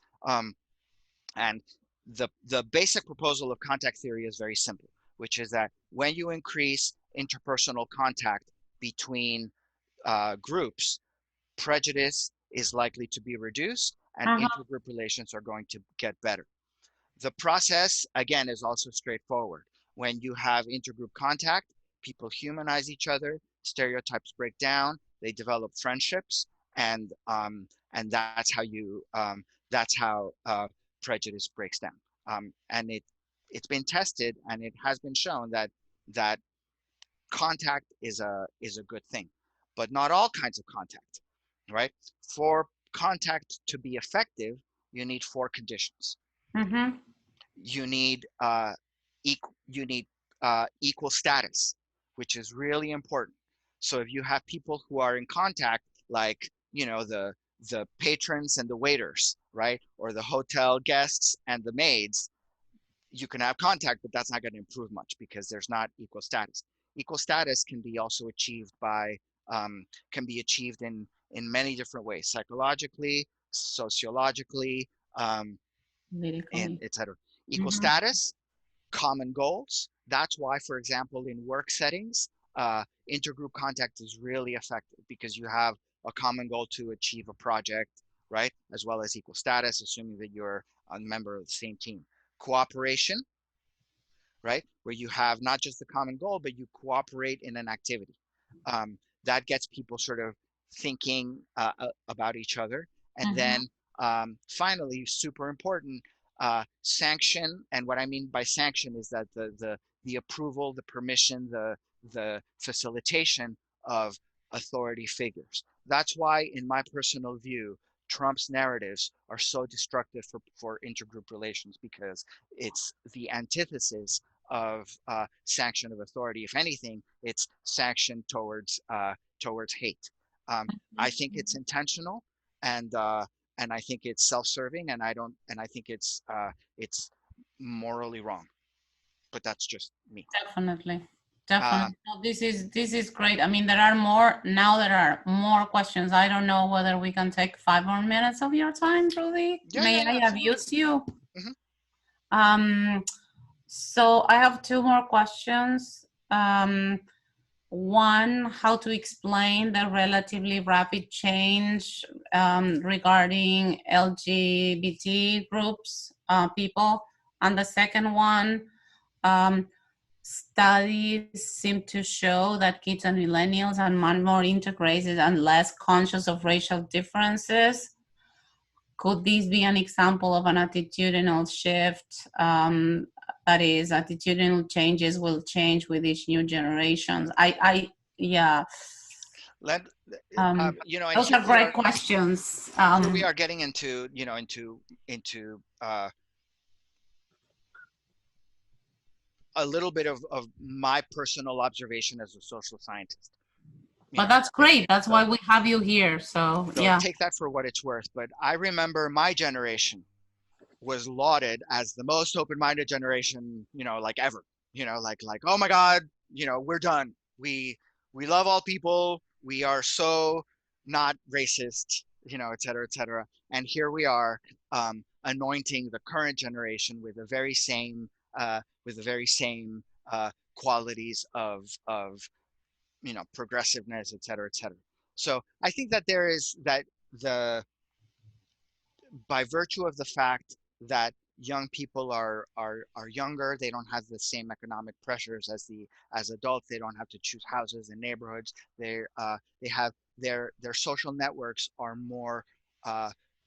And the basic proposal of contact theory is very simple, which is that when you increase interpersonal contact between groups, prejudice is likely to be reduced and intergroup relations are going to get better. The process, again, is also straightforward. When you have intergroup contact, people humanize each other, stereotypes break down, they develop friendships, and that's how prejudice breaks down. And it's been tested, and it has been shown that contact is a good thing, but not all kinds of contact, right? For contact to be effective, you need 4 conditions. You need equal status, which is really important. So if you have people who are in contact, like, you know, the patrons and the waiters, right, or the hotel guests and the maids, you can have contact, but that's not going to improve much because there's not equal status. Equal status can be also achieved by in many different ways, psychologically, sociologically, and etc. Equal status, common goals. That's why, for example, in work settings, intergroup contact is really effective because you have a common goal to achieve a project, right? As well as equal status, assuming that you're a member of the same team. Cooperation, right? Where you have not just the common goal, but you cooperate in an activity. That gets people sort of thinking about each other. And then finally, super important, sanction. And what I mean by sanction is that the approval, the permission, the facilitation of authority figures. That's why, in my personal view, Trump's narratives are so destructive for intergroup relations, because it's the antithesis of sanction of authority. If anything, it's sanction towards hate. I think it's intentional, and I think it's self-serving, and I think it's morally wrong. But that's just me.
Definitely. No, this is great. I mean, there are more questions. I don't know whether we can take 5 more minutes of your time, Rudy. May I abuse you? So I have 2 more questions. One, how to explain the relatively rapid change regarding LGBT groups, people. And the second one, studies seem to show that kids and millennials are much more integrated and less conscious of racial differences. Could this be an example of an attitudinal shift? That is, attitudinal changes will change with each new generation. Yeah.
Let you know, and
Those are great questions.
Here we are getting into, you know, into a little bit of my personal observation as a social scientist.
But that's great. That's why we have you here. So yeah.
Take that for what it's worth. But I remember my generation was lauded as the most open-minded generation, you know, like ever. You know, like oh my God, you know, we're done. We love all people. We are so not racist, you know, et cetera, et cetera. And here we are, anointing the current generation with the very same qualities of you know, progressiveness, et cetera, et cetera. So I think that there is that by virtue of the fact that young people are younger, they don't have the same economic pressures as adults. They don't have to choose houses and neighborhoods. They have their social networks are more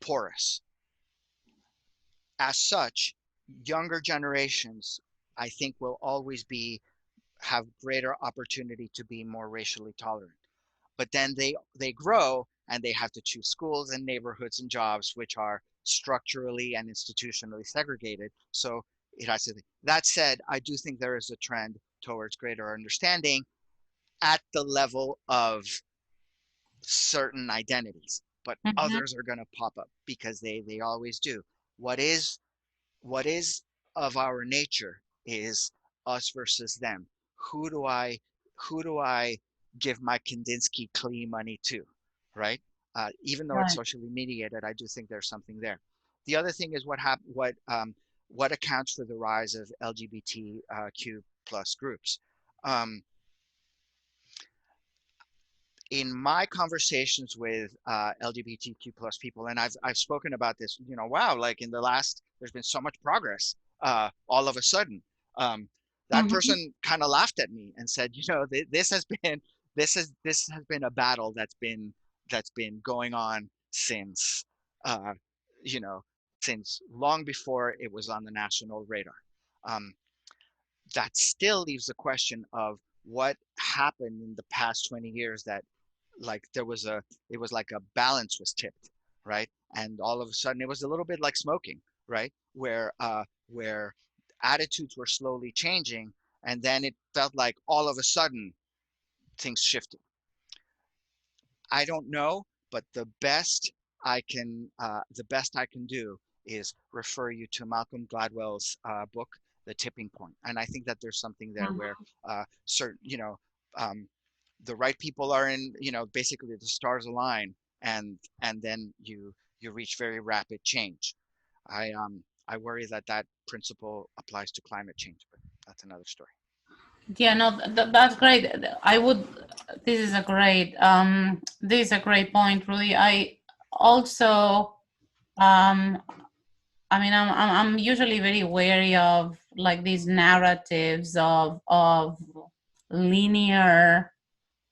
porous. As such, younger generations, I think, will always have greater opportunity to be more racially tolerant. But then they grow and they have to choose schools and neighborhoods and jobs which are structurally and institutionally segregated. So it has to. That said, I do think there is a trend towards greater understanding at the level of certain identities, but others are going to pop up because they always do. What is of our nature is us versus them. Who do I give my Kandinsky Klee money to, right? Even though it's socially mediated, I do think there's something there. The other thing is what accounts for the rise of LGBTQ plus groups. In my conversations with LGBTQ plus people, and I've spoken about this, you know, wow, like in the last, there's been so much progress all of a sudden. That person kind of laughed at me and said, you know, this has been a battle that's been going on since, you know, since long before it was on the national radar. That still leaves the question of what happened in the past 20 years that like it was like a balance was tipped, right? And all of a sudden it was a little bit like smoking, right? Where attitudes were slowly changing, and then it felt like all of a sudden things shifted. I don't know, but the best I can do is refer you to Malcolm Gladwell's book, The Tipping Point. And I think that there's something there where certain, you know, the right people are in, you know, basically the stars align, and then you reach very rapid change. I worry that principle applies to climate change, but that's another story.
Yeah, no, that's great. This is a great point, Rudy. I also, I mean, I'm usually very wary of like these narratives of linear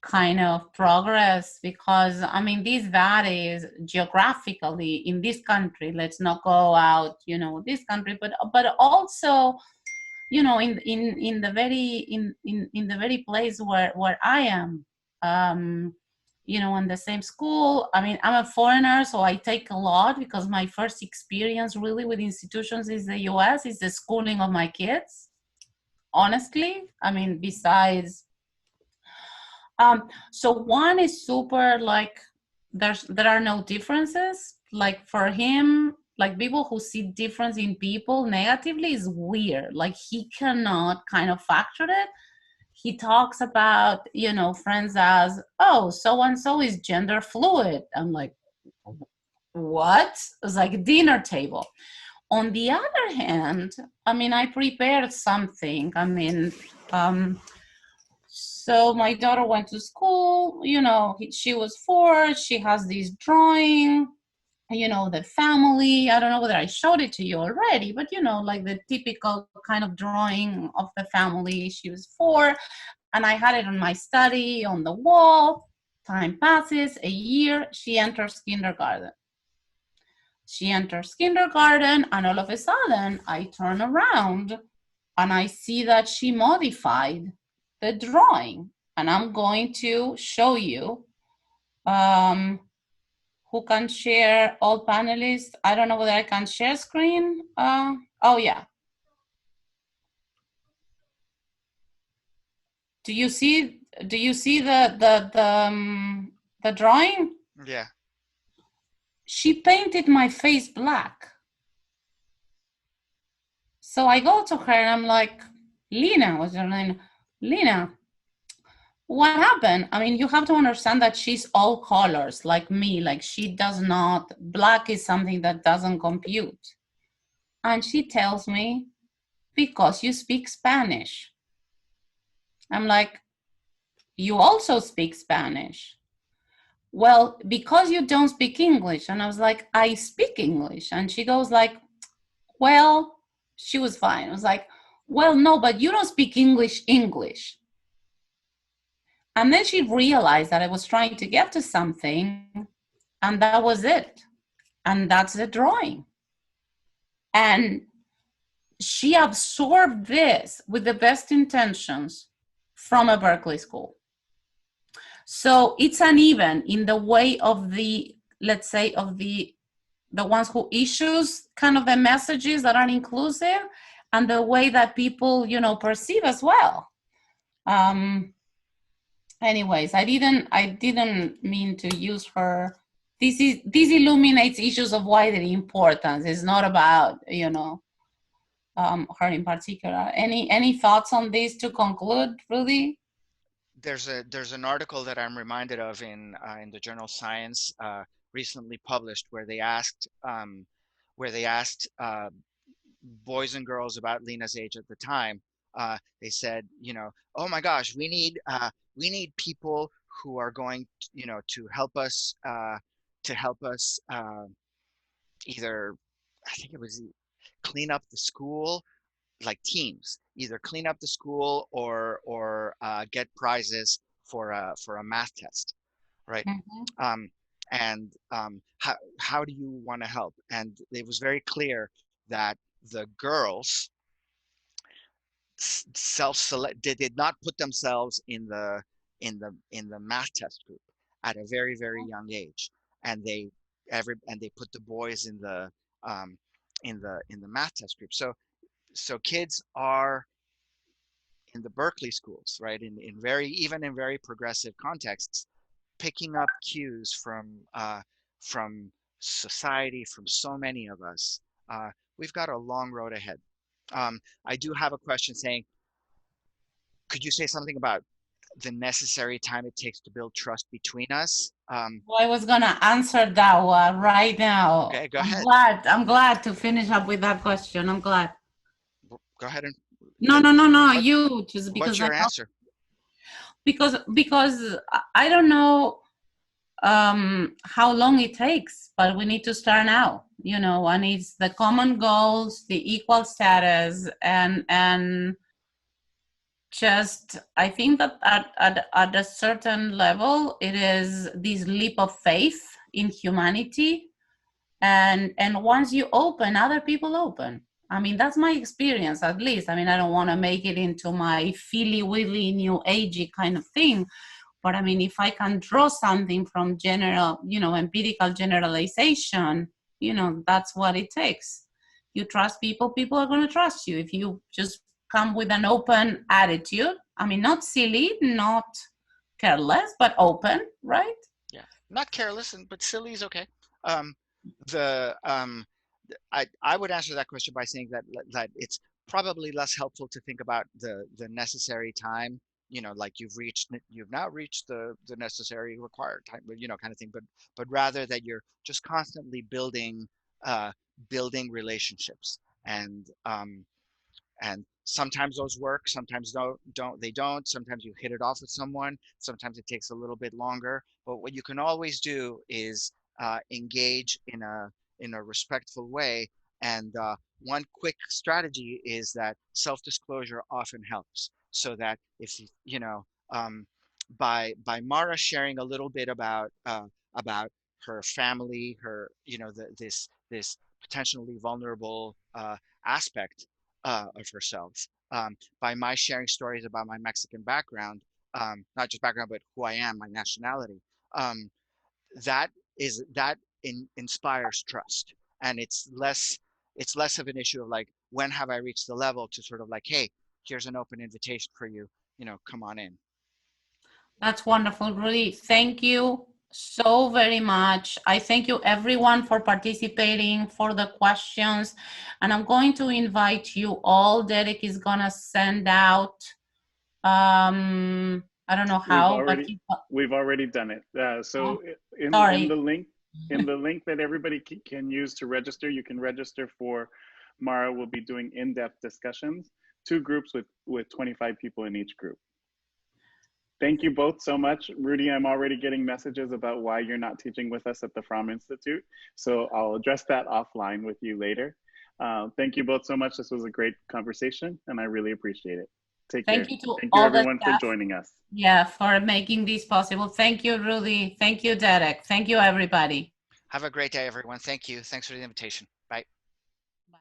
kind of progress, because I mean, these varies geographically in this country. Let's not go out, you know, this country, but also, you know, in the very place where I am, you know, in the same school. I mean, I'm a foreigner, so I take a lot because my first experience really with institutions is the US, is the schooling of my kids, honestly. I mean, besides, so one is super like, there are no differences. Like for him, like people who see difference in people negatively is weird. Like he cannot kind of factor it. He talks about, you know, friends as, oh, so-and-so is gender fluid. I'm like, what? It's like a dinner table. On the other hand, I mean, I prepared something. I mean, so my daughter went to school, you know, she was 4, she has this drawing. the family. I don't know whether I showed it to you already, but like the typical kind of drawing of the family she was 4. And I had it on my study on the wall. Time passes, a year, she enters kindergarten. And all of a sudden I turn around and I see that she modified the drawing. And I'm going to show you. Who can share? All panelists? I don't know whether I can share screen. Oh yeah. Do you see the drawing?
Yeah.
She painted my face black. So I go to her and I'm like, Lina, what's her name? Lina, what happened? I mean, you have to understand that she's all colors like me. Like she does not, black is something that doesn't compute. And she tells me, because you speak Spanish. I'm like, you also speak Spanish. Well, because you don't speak English. And I was like, I speak English. And she goes like, well, she was fine. I was like, well, no, but you don't speak English. And then she realized that I was trying to get to something, and that was it. And that's the drawing. And she absorbed this with the best intentions from a Berkeley school. So it's uneven in the way of the, let's say, of the ones who issues kind of the messages that are inclusive, and the way that people, perceive as well. Anyways, I didn't mean to use her. This illuminates issues of wider importance. It's not about, her in particular. Any thoughts on this to conclude, Rudy?
There's an article that I'm reminded of in the journal Science, recently published, where they asked boys and girls about Lena's age at the time. They said, oh my gosh, we need people who are going to help us either, I think it was, clean up the school, like teams, either clean up the school or get prizes for a math test, right?
Mm-hmm.
How do you want to help? And it was very clear that the girls self-select, did not put themselves in the math test group at a very, very young age, and they put the boys in the math test group. So kids are in the Berkeley schools, right, in very progressive contexts, picking up cues from society, from so many of us. We've got a long road ahead. I do have a question saying, could you say something about the necessary time it takes to build trust between us?
Well, I was gonna answer that one right now.
Okay, go ahead.
I'm glad to finish up with that question. I'm glad.
Go ahead and.
No. You just because.
What's your answer?
Because I don't know how long it takes, but we need to start now. And it's the common goals, the equal status, and just, I think that at a certain level, it is this leap of faith in humanity, and once you open, other people open. I mean, that's my experience, at least. I mean, I don't want to make it into my feely-willy, new agey kind of thing, but I mean, if I can draw something from general, empirical generalization, that's what it takes. You trust people, people are going to trust you. If you just come with an open attitude, I mean, not silly, not careless, but open, right?
Yeah, not careless, but silly is okay. I would answer that question by saying that it's probably less helpful to think about the necessary time, like you've now reached the necessary required time, kind of thing, but rather that you're just constantly building relationships, and sometimes those work, sometimes they don't. Sometimes you hit it off with someone, sometimes it takes a little bit longer, but what you can always do is engage in a respectful way. And one quick strategy is that self-disclosure often helps. So that if you know, by Mara sharing a little bit about her family, her this potentially vulnerable aspect of herself, by my sharing stories about my Mexican background, not just background but who I am, my nationality, that inspires trust, and it's less of an issue of like, when have I reached the level to sort of like, hey, here's an open invitation for you, come on in.
That's wonderful, Rudy. Thank you so very much. I thank you everyone for participating, for the questions, and I'm going to invite you all. Derek is gonna send out, I don't know how,
we've already done it. So in the link that everybody can use to register, you can register for Mara will be doing in-depth discussions, 2 groups with 25 people in each group. Thank you both so much. Rudy, I'm already getting messages about why you're not teaching with us at the Fromm Institute. So I'll address that offline with you later. Thank you both so much. This was a great conversation and I really appreciate it. Take care.
Thank you to
Thank
all
you everyone
the staff
for joining us.
Yeah, for making this possible. Thank you, Rudy. Thank you, Derek. Thank you, everybody.
Have a great day, everyone. Thank you. Thanks for the invitation. Bye.